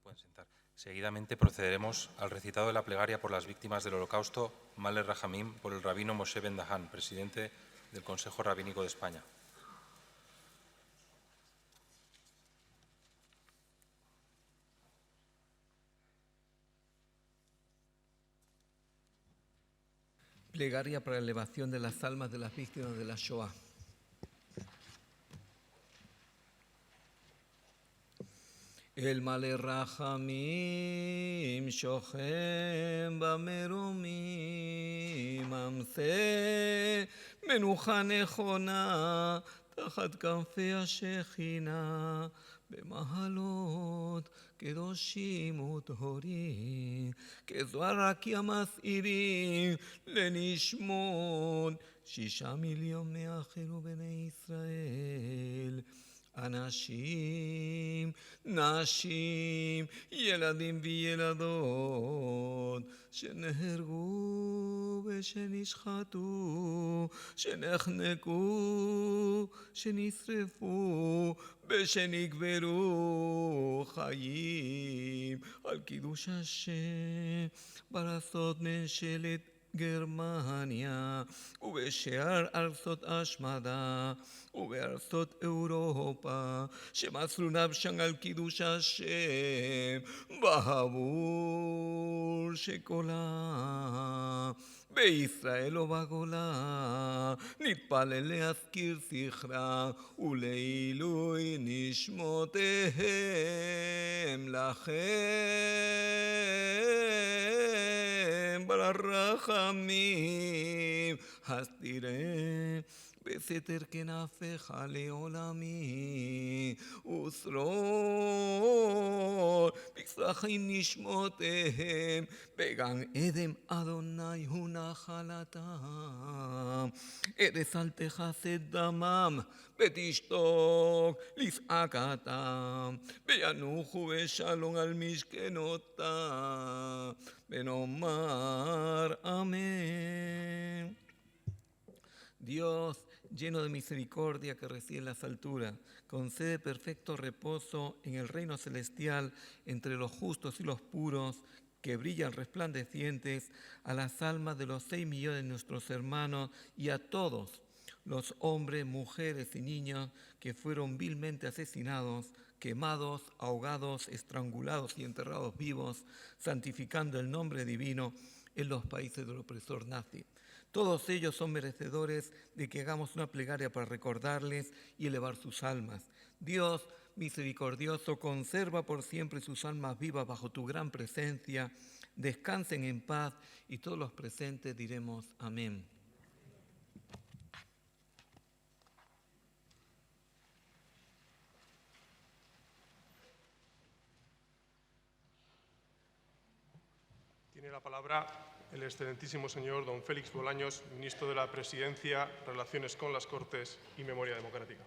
Speaker 2: pueden sentar. Seguidamente procederemos al recitado de la plegaria por las víctimas del Holocausto, Male Rahamim, por el rabino Moshe Ben Dahan, presidente del Consejo Rabínico de España.
Speaker 7: Plegaria para la elevación de las almas de las víctimas de la Shoah. El Male Rahamim Shochem Bamerumim Amse Menucha Nechona Tachat Kanfei HaShechina במהלות קדושים וטהורים, כזוהר רק המסעירים לנשמות 6,100,000 מאחינו בני ישראל. אנשים, נשים, ילדים וילדות, שנהרגו ושנשחטו, שנחנקו, שנשרפו, ושנקברו חיים על קידוש השם, בארצות ממשלת גרמניה, ובשאר ארצות השמדה, ובארצות אירופה, שמסרו נפשם על קידוש השם, בעבור שקולה. בישראל ובגולה, נתפלל להזכיר זכרה, ולעילוי נשמותיהם לכם ברחמים, הסתירם בסתר כנפיך לעולמי, ושרור בצרכים נשמותיהם, בגן עדן אדוני הוא נחלתם. ארץ אל תכסה דמם, ותשתוק לזעקתם, וינוחו בשלום על משכנותם, ונאמר אמן. Dios, lleno de misericordia que reside en las alturas, concede perfecto reposo en el reino celestial entre los justos y los puros, que brillan resplandecientes a las almas de los 6 millones de nuestros hermanos y a todos los hombres, mujeres y niños que fueron vilmente asesinados, quemados, ahogados, estrangulados y enterrados vivos, santificando el nombre divino en los países del opresor nazi. Todos ellos son merecedores de que hagamos una plegaria para recordarles y elevar sus almas. Dios misericordioso, conserva por siempre sus almas vivas bajo tu gran presencia. Descansen en paz y todos los presentes diremos amén.
Speaker 1: Tiene la palabra el excelentísimo señor don Félix Bolaños, ministro de la Presidencia, Relaciones con las Cortes y Memoria Democrática.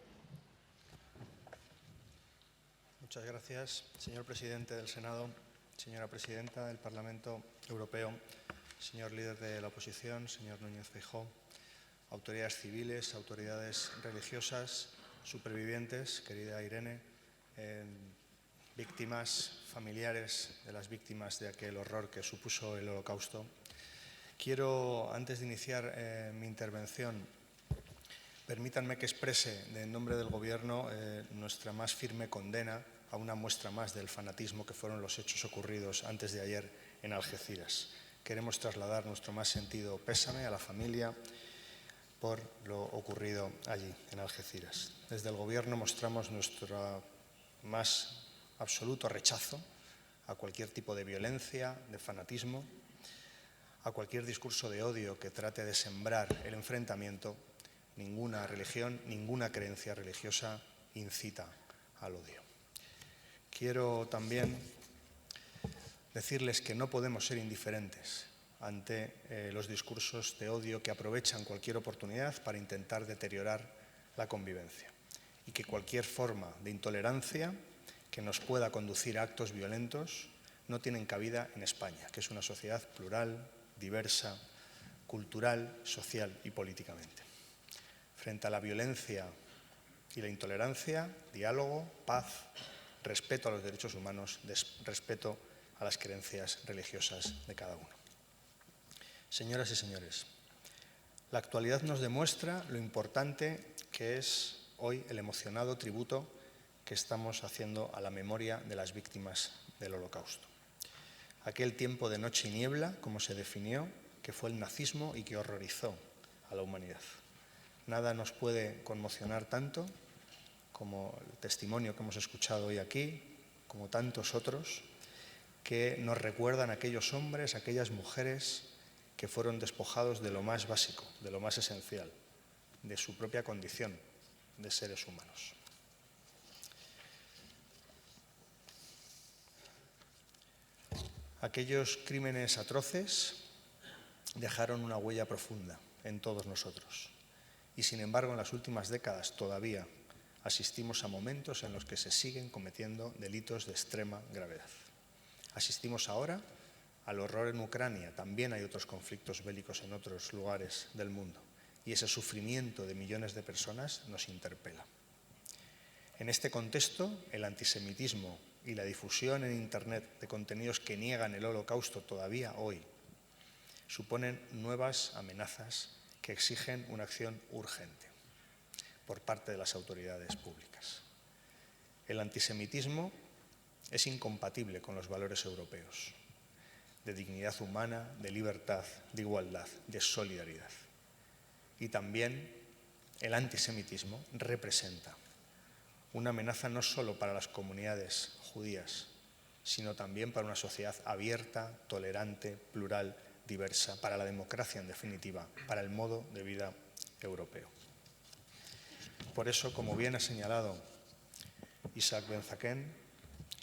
Speaker 8: Muchas gracias, señor presidente del Senado, señora presidenta del Parlamento Europeo, señor líder de la oposición, señor Núñez Feijóo, autoridades civiles, autoridades religiosas, supervivientes, querida Irene, víctimas, familiares de las víctimas de aquel horror que supuso el Holocausto. Quiero, antes de iniciar mi intervención, permítanme que exprese en nombre del Gobierno nuestra más firme condena a una muestra más del fanatismo que fueron los hechos ocurridos antes de ayer en Algeciras. Queremos trasladar nuestro más sentido pésame a la familia por lo ocurrido allí, en Algeciras. Desde el Gobierno mostramos nuestro más absoluto rechazo a cualquier tipo de violencia, de fanatismo, a cualquier discurso de odio que trate de sembrar el enfrentamiento. Ninguna religión, ninguna creencia religiosa incita al odio. Quiero también decirles que no podemos ser indiferentes ante los discursos de odio que aprovechan cualquier oportunidad para intentar deteriorar la convivencia y que cualquier forma de intolerancia que nos pueda conducir a actos violentos no tienen cabida en España, que es una sociedad plural, diversa, cultural, social y políticamente. Frente a la violencia y la intolerancia, diálogo, paz, respeto a los derechos humanos, respeto a las creencias religiosas de cada uno. Señoras y señores, la actualidad nos demuestra lo importante que es hoy el emocionado tributo que estamos haciendo a la memoria de las víctimas del Holocausto. Aquel tiempo de noche y niebla, como se definió, que fue el nazismo y que horrorizó a la humanidad. Nada nos puede conmocionar tanto como el testimonio que hemos escuchado hoy aquí, como tantos otros, que nos recuerdan aquellos hombres, aquellas mujeres que fueron despojados de lo más básico, de lo más esencial, de su propia condición de seres humanos. Aquellos crímenes atroces dejaron una huella profunda en todos nosotros y, sin embargo, en las últimas décadas todavía asistimos a momentos en los que se siguen cometiendo delitos de extrema gravedad. Asistimos ahora al horror en Ucrania, también hay otros conflictos bélicos en otros lugares del mundo y ese sufrimiento de millones de personas nos interpela. En este contexto, el antisemitismo y la difusión en Internet de contenidos que niegan el Holocausto todavía hoy suponen nuevas amenazas que exigen una acción urgente por parte de las autoridades públicas. El antisemitismo es incompatible con los valores europeos de dignidad humana, de libertad, de igualdad, de solidaridad. Y también el antisemitismo representa una amenaza no solo para las comunidades judías, sino también para una sociedad abierta, tolerante, plural, diversa, para la democracia en definitiva, para el modo de vida europeo. Por eso, como bien ha señalado Isaac Ben-Zaken,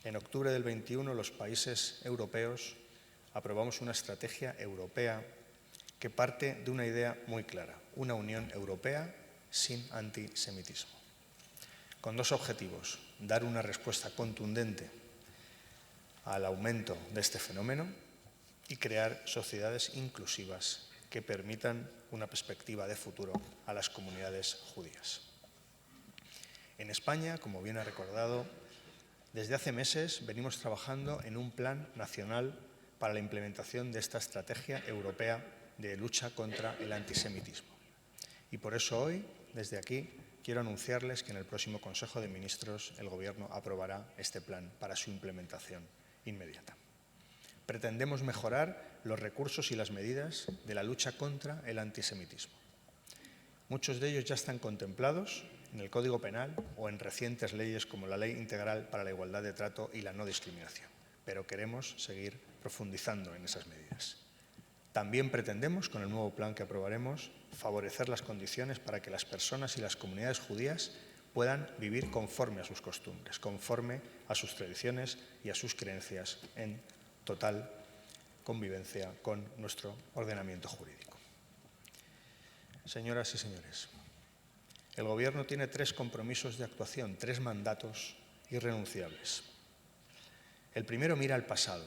Speaker 8: en octubre del 21 los países europeos aprobamos una estrategia europea que parte de una idea muy clara, una Unión Europea sin antisemitismo, con dos objetivos: dar una respuesta contundente al aumento de este fenómeno y crear sociedades inclusivas que permitan una perspectiva de futuro a las comunidades judías. En España, como bien ha recordado, desde hace meses venimos trabajando en un plan nacional para la implementación de esta estrategia europea de lucha contra el antisemitismo. Y por eso hoy, desde aquí, quiero anunciarles que en el próximo Consejo de Ministros el Gobierno aprobará este plan para su implementación inmediata. Pretendemos mejorar los recursos y las medidas de la lucha contra el antisemitismo. Muchos de ellos ya están contemplados en el Código Penal o en recientes leyes como la Ley Integral para la Igualdad de Trato y la No Discriminación, pero queremos seguir profundizando en esas medidas. También pretendemos, con el nuevo plan que aprobaremos, favorecer las condiciones para que las personas y las comunidades judías puedan vivir conforme a sus costumbres, conforme a sus tradiciones y a sus creencias en total convivencia con nuestro ordenamiento jurídico. Señoras y señores, el Gobierno tiene 3 compromisos de actuación, 3 mandatos irrenunciables. El primero mira al pasado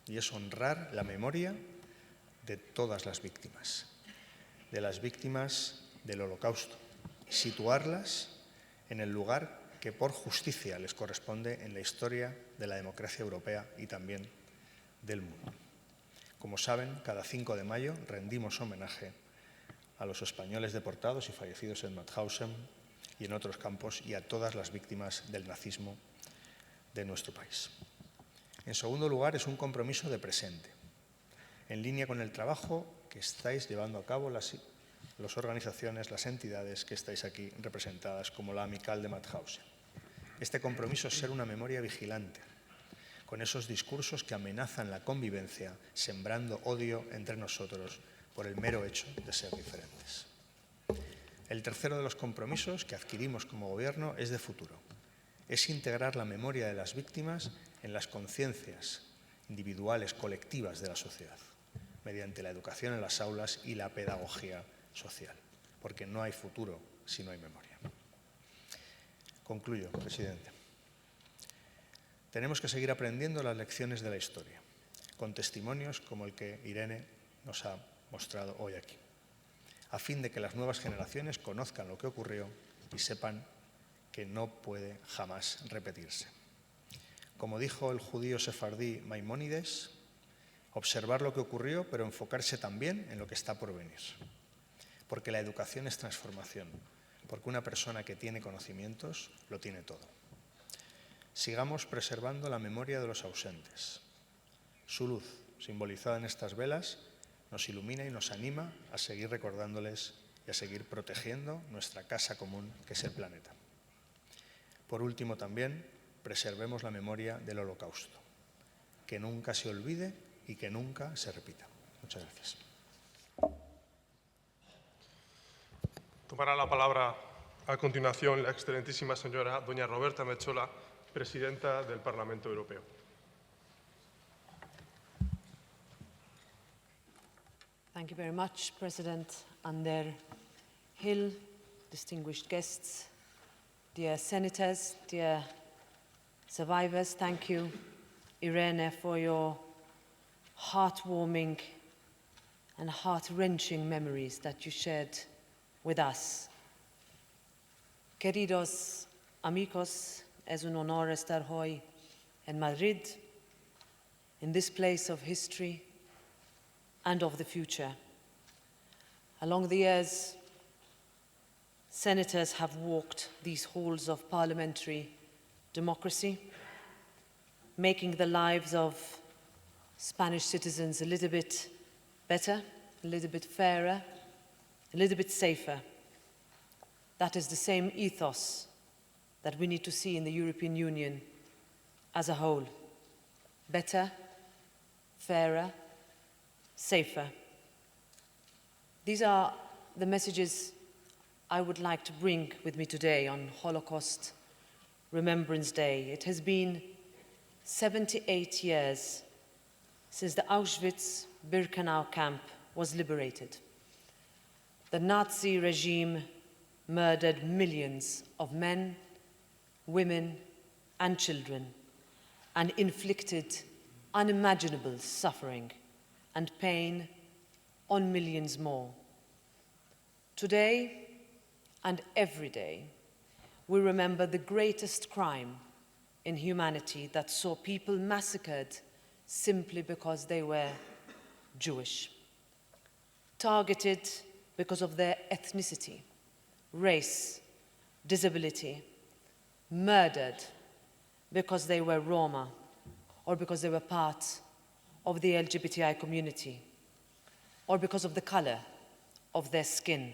Speaker 8: y es honrar la memoria de todas las víctimas, de las víctimas del Holocausto, situarlas en el lugar que por justicia les corresponde en la historia de la democracia europea y también del mundo. Como saben, cada 5 de mayo rendimos homenaje a los españoles deportados y fallecidos en Mauthausen y en otros campos y a todas las víctimas del nazismo de nuestro país. En segundo lugar, es un compromiso de presente, en línea con el trabajo que estáis llevando a cabo las organizaciones, las entidades que estáis aquí representadas, como la Amical de Mauthausen. Este compromiso es ser una memoria vigilante, con esos discursos que amenazan la convivencia, sembrando odio entre nosotros por el mero hecho de ser diferentes. El tercero de los compromisos que adquirimos como Gobierno es de futuro. Es integrar la memoria de las víctimas en las conciencias individuales, colectivas de la sociedad, mediante la educación en las aulas y la pedagogía social, porque no hay futuro si no hay memoria. Concluyo, presidente. Tenemos que seguir aprendiendo las lecciones de la historia, con testimonios como el que Irene nos ha mostrado hoy aquí, a fin de que las nuevas generaciones conozcan lo que ocurrió y sepan que no puede jamás repetirse. Como dijo el judío sefardí Maimónides, observar lo que ocurrió, pero enfocarse también en lo que está por venir. Porque la educación es transformación, porque una persona que tiene conocimientos lo tiene todo. Sigamos preservando la memoria de los ausentes. Su luz, simbolizada en estas velas, nos ilumina y nos anima a seguir recordándoles y a seguir protegiendo nuestra casa común, que es el planeta. Por último, también, preservemos la memoria del Holocausto, que nunca se olvide y que nunca se repita. Muchas gracias.
Speaker 1: Tomará la palabra a continuación la excelentísima señora doña Roberta Metsola, presidenta del Parlamento Europeo.
Speaker 9: Thank you very much, President Ander Hill, distinguished guests, dear senators, dear survivors. Thank you, Irene, for your heartwarming and heart-wrenching memories that you shared with us. Queridos amigos, es un honor estar hoy en Madrid, in this place of history and of the future. Along the years, senators have walked these halls of parliamentary democracy, making the lives of Spanish citizens a little bit better, a little bit fairer, a little bit safer. That is the same ethos that we need to see in the European Union as a whole. Better, fairer, safer. These are the messages I would like to bring with me today on Holocaust Remembrance Day. It has been 78 years since the Auschwitz-Birkenau camp was liberated. The Nazi regime murdered millions of men, women, and children, and inflicted unimaginable suffering and pain on millions more. Today and every day, we remember the greatest crime in humanity that saw people massacred simply because they were Jewish, targeted because of their ethnicity, race, disability, murdered because they were Roma or because they were part of the LGBTI community or because of the color of their skin.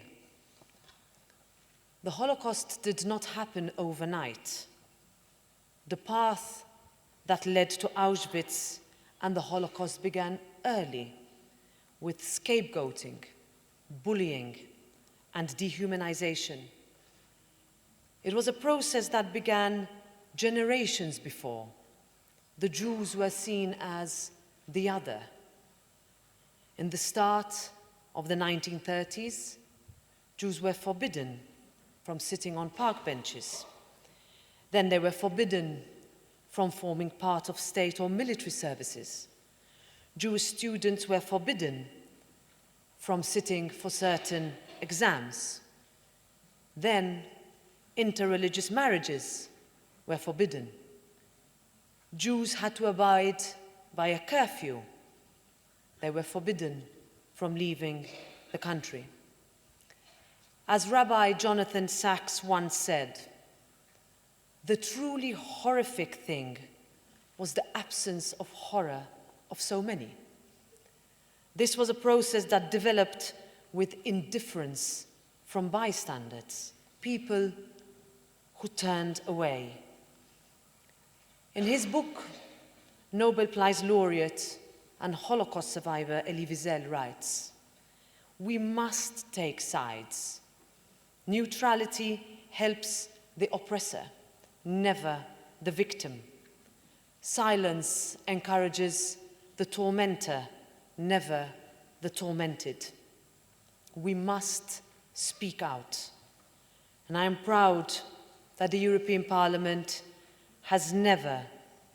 Speaker 9: The Holocaust did not happen overnight. The path that led to Auschwitz and the Holocaust began early with scapegoating, bullying, and dehumanization. It was a process that began generations before. The Jews were seen as the other. In the start of the 1930s, Jews were forbidden from sitting on park benches. Then they were forbidden from forming part of state or military services. Jewish students were forbidden from sitting for certain exams. Then interreligious marriages were forbidden. Jews had to abide by a curfew. They were forbidden from leaving the country. As Rabbi Jonathan Sachs once said, the truly horrific thing was the absence of horror of so many. This was a process that developed with indifference from bystanders, people who turned away. In his book, Nobel Prize laureate and Holocaust survivor Elie Wiesel writes, "We must take sides. Neutrality helps the oppressor, never the victim. Silence encourages the tormentor, never the tormented. We must speak out." And I am proud that the European Parliament has never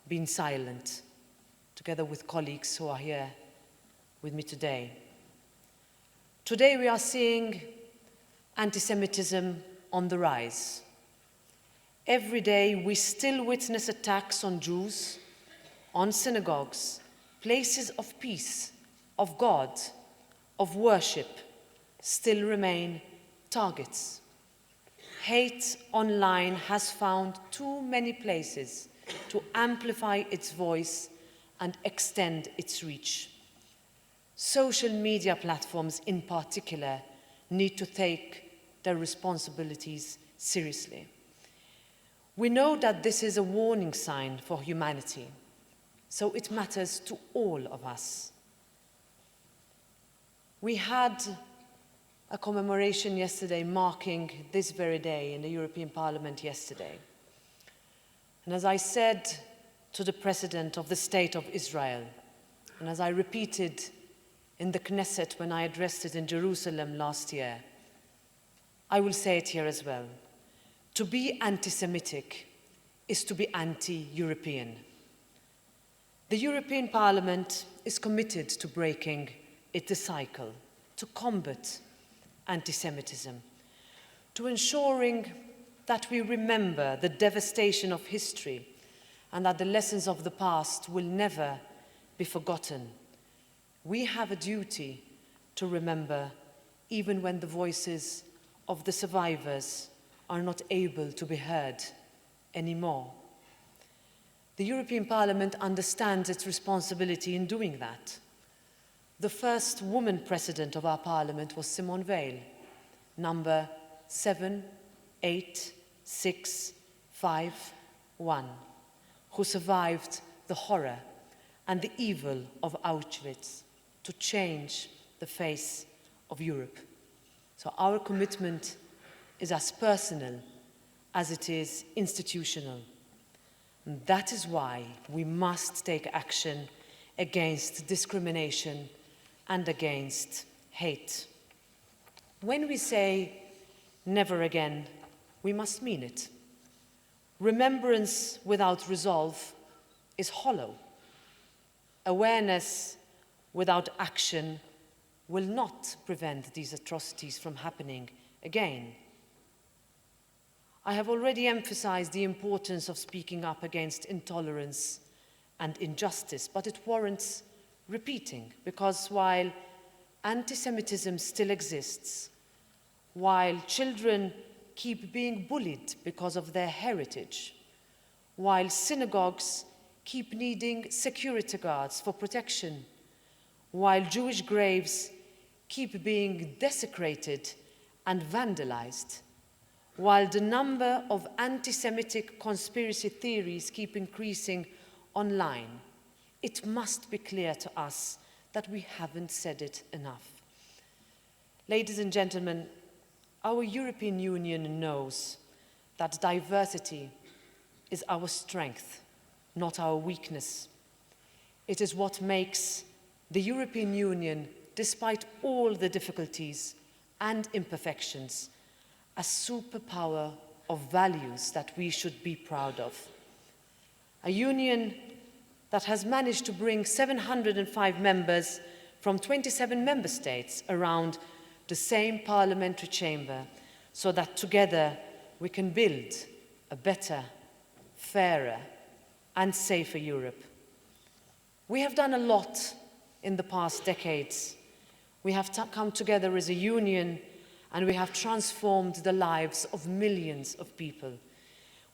Speaker 9: been silent, together with colleagues who are here with me today. Today we are seeing anti-Semitism on the rise. Every day we still witness attacks on Jews, on synagogues, places of peace, of God, of worship, still remain targets. Hate online has found too many places to amplify its voice and extend its reach. Social media platforms in particular need to take their responsibilities seriously. We know that this is a warning sign for humanity, so it matters to all of us. We had a commemoration yesterday marking this very day in the European Parliament yesterday. And as I said to the President of the State of Israel, and as I repeated in the Knesset when I addressed it in Jerusalem last year, I will say it here as well. To be anti-Semitic is to be anti-European. The European Parliament is committed to breaking the cycle, to combat anti-Semitism, to ensuring that we remember the devastation of history and that the lessons of the past will never be forgotten. We have a duty to remember even when the voices of the survivors are not able to be heard anymore. The European Parliament understands its responsibility in doing that. The first woman president of our parliament was Simone Veil, number 78651, who survived the horror and the evil of Auschwitz to change the face of Europe. So our commitment is as personal as it is institutional. And that is why we must take action against discrimination and against hate. When we say never again, we must mean it. Remembrance without resolve is hollow. Awareness without action will not prevent these atrocities from happening again. I have already emphasized the importance of speaking up against intolerance and injustice, but it warrants repeating, because while anti-Semitism still exists, while children keep being bullied because of their heritage, while synagogues keep needing security guards for protection, while Jewish graves keep being desecrated and vandalized, while the number of anti-Semitic conspiracy theories keep increasing online, it must be clear to us that we haven't said it enough. Ladies and gentlemen, our European Union knows that diversity is our strength, not our weakness. It is what makes the European Union, despite all the difficulties and imperfections, a superpower of values that we should be proud of. A union that has managed to bring 705 members from 27 member states around the same parliamentary chamber, so that together we can build a better, fairer, and safer Europe. We have done a lot in the past decades. We have come together as a union, and we have transformed the lives of millions of people.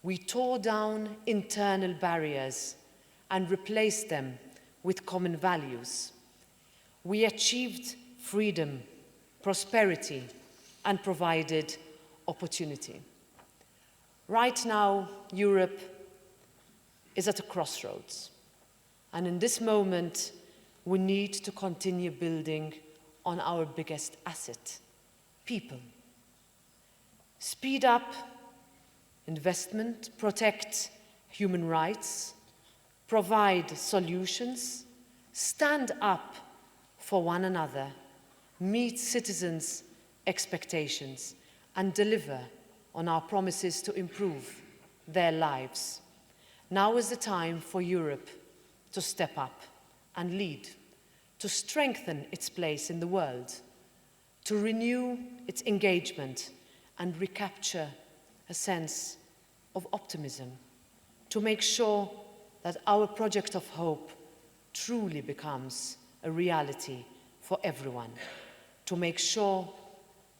Speaker 9: We tore down internal barriers and replaced them with common values. We achieved freedom, prosperity, and provided opportunity. Right now, Europe is at a crossroads. And in this moment, we need to continue building on our biggest asset, people. Speed up investment, protect human rights, provide solutions, stand up for one another, meet citizens' expectations, and deliver on our promises to improve their lives. Now is the time for Europe to step up and lead, to strengthen its place in the world, to renew its engagement and recapture a sense of optimism, to make sure that our project of hope truly becomes a reality for everyone, to make sure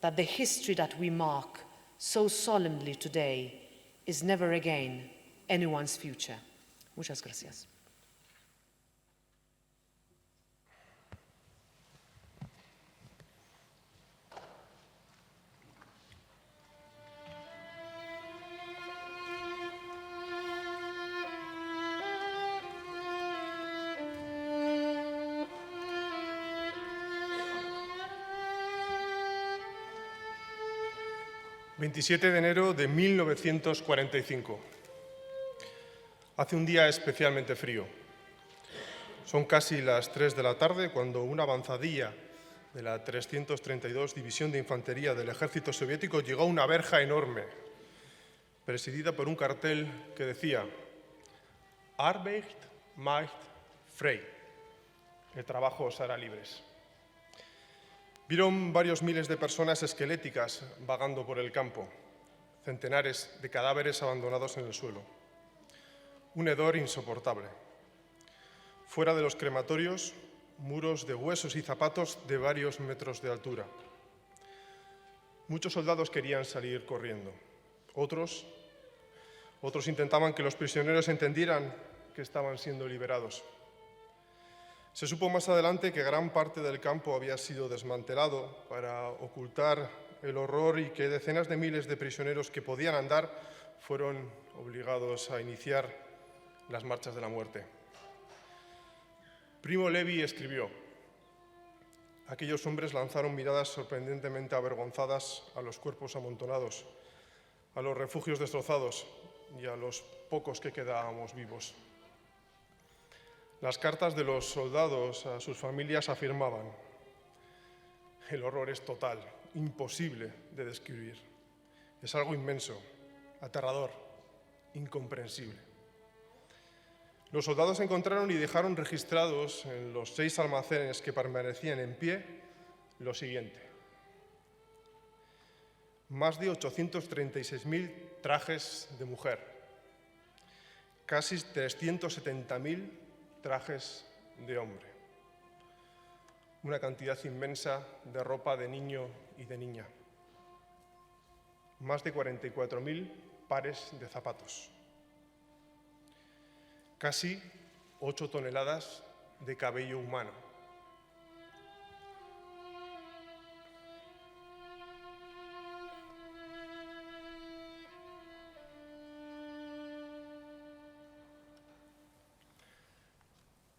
Speaker 9: that the history that we mark so solemnly today is never again anyone's future. Muchas gracias.
Speaker 1: ...27 de enero de 1945. Hace un día especialmente frío. Son casi las 3 de la tarde cuando una avanzadilla de la 332 División de Infantería del Ejército Soviético llegó a una verja enorme, presidida por un cartel que decía Arbeit macht frei, el trabajo os hará libres. Vieron varios miles de personas esqueléticas vagando por el campo, centenares de cadáveres abandonados en el suelo. Un hedor insoportable. Fuera de los crematorios, muros de huesos y zapatos de varios metros de altura. Muchos soldados querían salir corriendo. Otros intentaban que los prisioneros entendieran que estaban siendo liberados. Se supo más adelante que gran parte del campo había sido desmantelado para ocultar el horror y que decenas de miles de prisioneros que podían andar fueron obligados a iniciar las marchas de la muerte. Primo Levi escribió: aquellos hombres lanzaron miradas sorprendentemente avergonzadas a los cuerpos amontonados, a los refugios destrozados y a los pocos que quedábamos vivos. Las cartas de los soldados a sus familias afirmaban: el horror es total, imposible de describir. Es algo inmenso, aterrador, incomprensible. Los soldados encontraron y dejaron registrados en los 6 almacenes que permanecían en pie lo siguiente: más de 836.000 trajes de mujer, casi 370.000 trajes de hombre, una cantidad inmensa de ropa de niño y de niña, más de 44.000 pares de zapatos, casi 8 toneladas de cabello humano,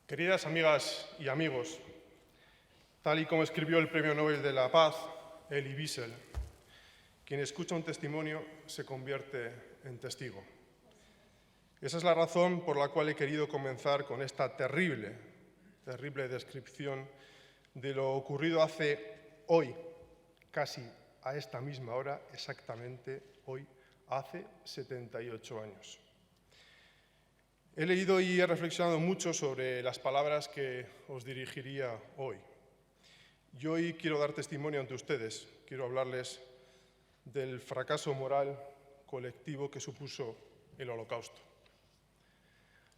Speaker 1: queridas amigas y amigos, tal y como escribió el Premio Nobel de la Paz, Elie Wiesel, quien escucha un testimonio se convierte en testigo. Esa es la razón por la cual he querido comenzar con esta terrible descripción de lo ocurrido hoy, casi a esta misma hora, exactamente hoy, hace 78 años. He leído y he reflexionado mucho sobre las palabras que os dirigiría hoy. Y hoy quiero dar testimonio ante ustedes, quiero hablarles del fracaso moral colectivo que supuso el Holocausto.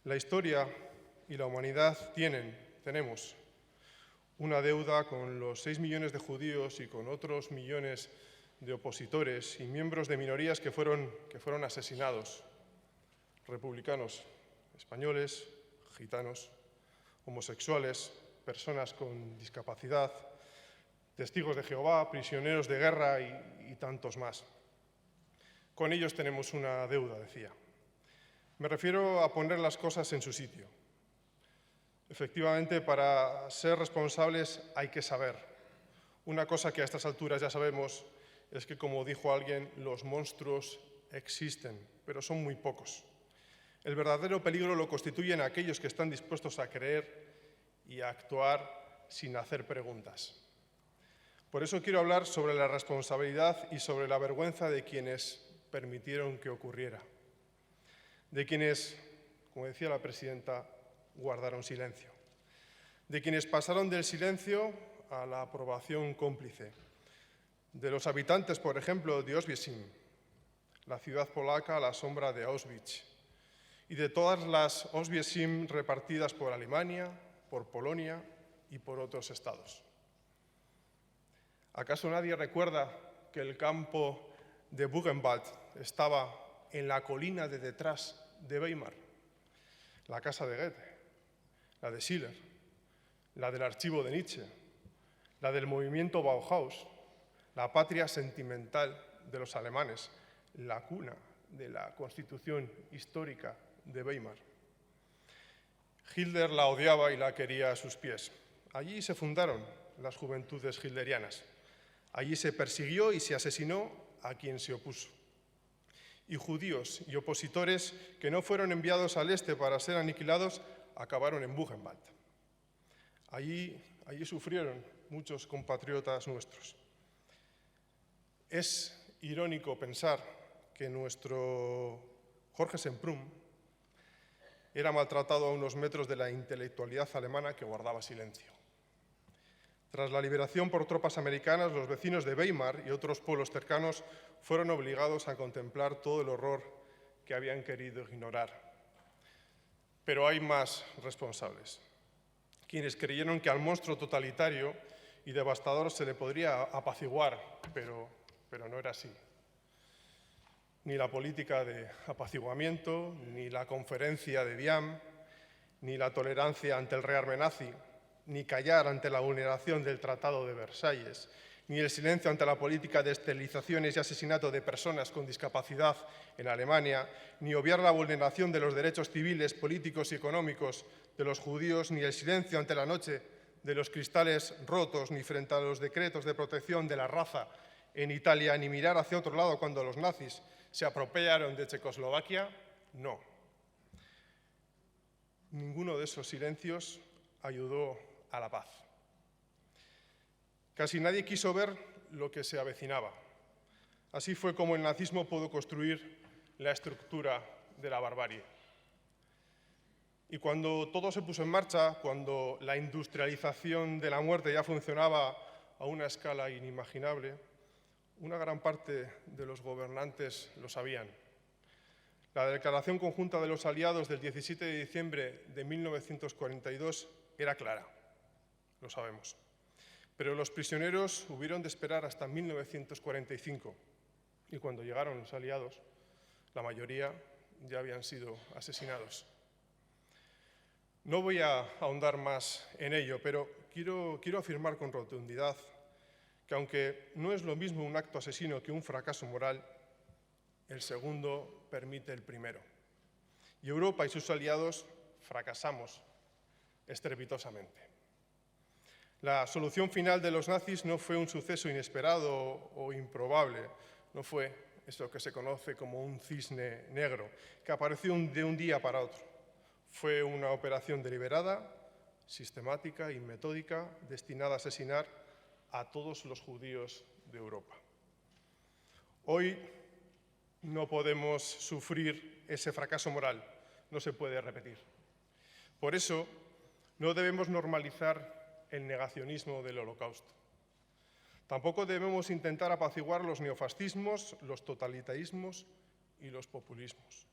Speaker 1: La historia y la humanidad tenemos una deuda con los 6 millones de judíos y con otros millones de opositores y miembros de minorías que fueron asesinados, republicanos, españoles, gitanos, homosexuales, personas con discapacidad, testigos de Jehová, prisioneros de guerra y tantos más. Con ellos tenemos una deuda, decía. Me refiero a poner las cosas en su sitio. Efectivamente, para ser responsables hay que saber. Una cosa que a estas alturas ya sabemos es que, como dijo alguien, los monstruos existen, pero son muy pocos. El verdadero peligro lo constituyen aquellos que están dispuestos a creer y a actuar sin hacer preguntas. Por eso quiero hablar sobre la responsabilidad y sobre la vergüenza de quienes permitieron que ocurriera, de quienes, como decía la presidenta, guardaron silencio, de quienes pasaron del silencio a la aprobación cómplice, de los habitantes, por ejemplo, de Auschwitz, la ciudad polaca a la sombra de Auschwitz, y de todas las Oswiesim repartidas por Alemania, por Polonia y por otros estados. ¿Acaso nadie recuerda que el campo de Buchenwald estaba en la colina de detrás de Weimar? La casa de Goethe, la de Schiller, la del archivo de Nietzsche, la del movimiento Bauhaus, la patria sentimental de los alemanes, la cuna de la constitución histórica de Weimar. Hitler la odiaba y la quería a sus pies. Allí se fundaron las juventudes hitlerianas. Allí se persiguió y se asesinó a quien se opuso. Y judíos y opositores que no fueron enviados al este para ser aniquilados acabaron en Buchenwald. Allí sufrieron muchos compatriotas nuestros. Es irónico pensar que nuestro Jorge Semprún era maltratado a unos metros de la intelectualidad alemana que guardaba silencio. Tras la liberación por tropas americanas, los vecinos de Weimar y otros pueblos cercanos fueron obligados a contemplar todo el horror que habían querido ignorar. Pero hay más responsables, quienes creyeron que al monstruo totalitario y devastador se le podría apaciguar, pero no era así. Ni la política de apaciguamiento, ni la conferencia de Diam, ni la tolerancia ante el rearme nazi, ni callar ante la vulneración del Tratado de Versalles, ni el silencio ante la política de esterilizaciones y asesinato de personas con discapacidad en Alemania, ni obviar la vulneración de los derechos civiles, políticos y económicos de los judíos, ni el silencio ante la noche de los cristales rotos, ni frente a los decretos de protección de la raza en Italia, ni mirar hacia otro lado cuando los nazis se apropiaron de Checoslovaquia, no. Ninguno de esos silencios ayudó a la paz. Casi nadie quiso ver lo que se avecinaba. Así fue como el nazismo pudo construir la estructura de la barbarie. Y cuando todo se puso en marcha, cuando la industrialización de la muerte ya funcionaba a una escala inimaginable, una gran parte de los gobernantes lo sabían. La declaración conjunta de los aliados del 17 de diciembre de 1942 era clara, lo sabemos. Pero los prisioneros hubieron de esperar hasta 1945 y cuando llegaron los aliados, la mayoría ya habían sido asesinados. No voy a ahondar más en ello, pero quiero afirmar con rotundidad que aunque no es lo mismo un acto asesino que un fracaso moral, el segundo permite el primero. Y Europa y sus aliados fracasamos estrepitosamente. La solución final de los nazis no fue un suceso inesperado o improbable, no fue eso que se conoce como un cisne negro, que apareció de un día para otro. Fue una operación deliberada, sistemática y metódica, destinada a asesinar a todos los judíos de Europa. Hoy no podemos sufrir ese fracaso moral, no se puede repetir. Por eso, no debemos normalizar el negacionismo del Holocausto. Tampoco debemos intentar apaciguar los neofascismos, los totalitarismos y los populismos.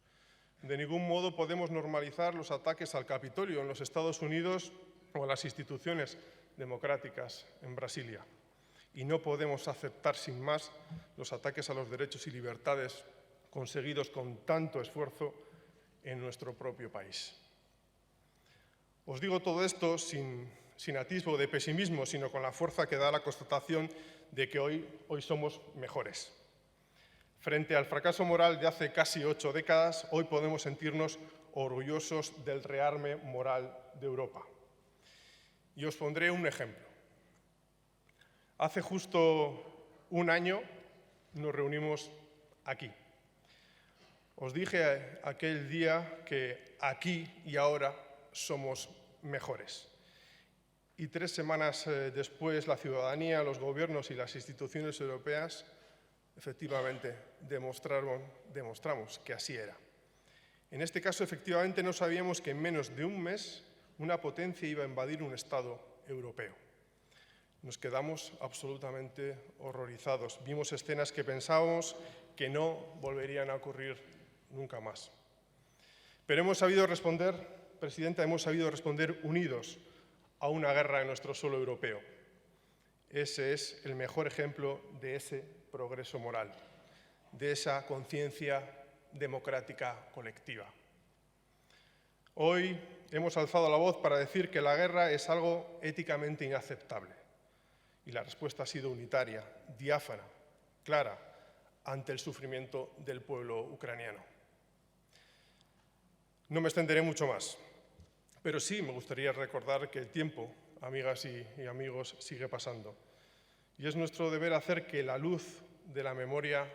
Speaker 1: De ningún modo podemos normalizar los ataques al Capitolio en los Estados Unidos o a las instituciones democráticas en Brasilia. Y no podemos aceptar sin más los ataques a los derechos y libertades conseguidos con tanto esfuerzo en nuestro propio país. Os digo todo esto sin atisbo de pesimismo, sino con la fuerza que da la constatación de que hoy somos mejores. Frente al fracaso moral de hace casi 8 décadas, hoy podemos sentirnos orgullosos del rearme moral de Europa. Y os pondré un ejemplo. Hace justo un año nos reunimos aquí. Os dije aquel día que aquí y ahora somos mejores. Y 3 semanas después, la ciudadanía, los gobiernos y las instituciones europeas efectivamente demostramos que así era. En este caso, efectivamente, no sabíamos que en menos de un mes una potencia iba a invadir un Estado europeo. Nos quedamos absolutamente horrorizados. Vimos escenas que pensábamos que no volverían a ocurrir nunca más. Pero hemos sabido responder, Presidenta, hemos sabido responder unidos a una guerra en nuestro suelo europeo. Ese es el mejor ejemplo de ese progreso moral, de esa conciencia democrática colectiva. Hoy hemos alzado la voz para decir que la guerra es algo éticamente inaceptable. Y la respuesta ha sido unitaria, diáfana, clara, ante el sufrimiento del pueblo ucraniano. No me extenderé mucho más, pero sí me gustaría recordar que el tiempo, amigas y amigos, sigue pasando. Y es nuestro deber hacer que la luz de la memoria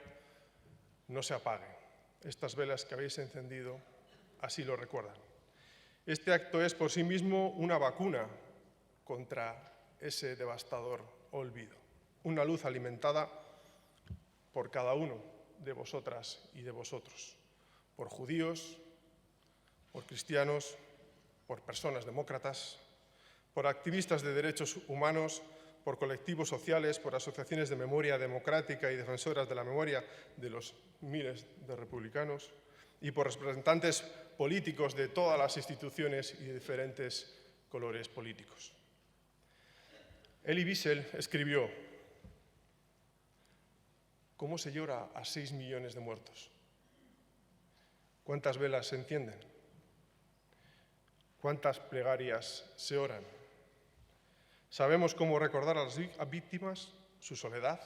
Speaker 1: no se apague. Estas velas que habéis encendido así lo recuerdan. Este acto es por sí mismo una vacuna contra ese devastador olvido. Una luz alimentada por cada uno de vosotras y de vosotros, por judíos, por cristianos, por personas demócratas, por activistas de derechos humanos, por colectivos sociales, por asociaciones de memoria democrática y defensoras de la memoria de los miles de republicanos y por representantes políticos de todas las instituciones y de diferentes colores políticos. Elie Wiesel escribió: ¿cómo se llora a 6 millones de muertos? ¿Cuántas velas se encienden? ¿Cuántas plegarias se oran? ¿Sabemos cómo recordar a las víctimas, su soledad,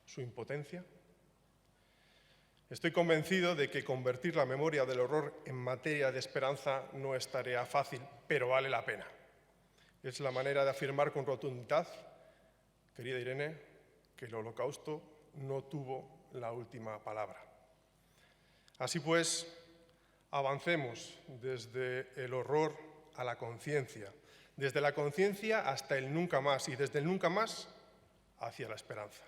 Speaker 1: su impotencia? Estoy convencido de que convertir la memoria del horror en materia de esperanza no es tarea fácil, pero vale la pena. Es la manera de afirmar con rotundidad, querida Irene, que el Holocausto no tuvo la última palabra. Así pues, avancemos desde el horror a la conciencia, desde la conciencia hasta el nunca más y desde el nunca más hacia la esperanza.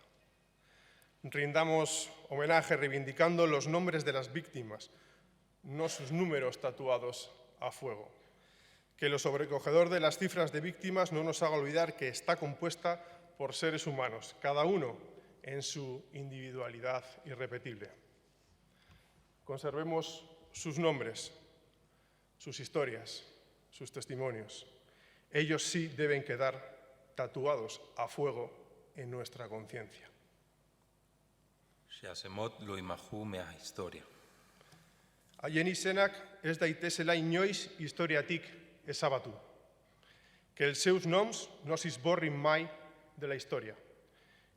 Speaker 1: Rindamos homenaje reivindicando los nombres de las víctimas, no sus números tatuados a fuego. Que lo sobrecogedor de las cifras de víctimas no nos haga olvidar que está compuesta por seres humanos, cada uno en su individualidad irrepetible. Conservemos sus nombres, sus historias, sus testimonios. Ellos sí deben quedar tatuados a fuego en nuestra conciencia.
Speaker 2: Shasemot lo imahu mea historia.
Speaker 1: Haien izenak ez daitezela inoiz historiatik ezabatu. Que els seus noms no s'esborrin mai de la història.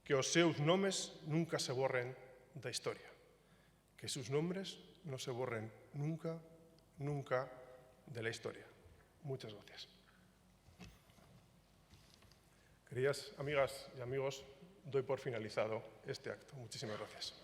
Speaker 1: Que os seus nomes nunca se borren de la historia. Que sus nombres no se borren nunca, nunca de la historia. Muchas gracias. Queridas amigas y amigos, doy por finalizado este acto. Muchísimas gracias.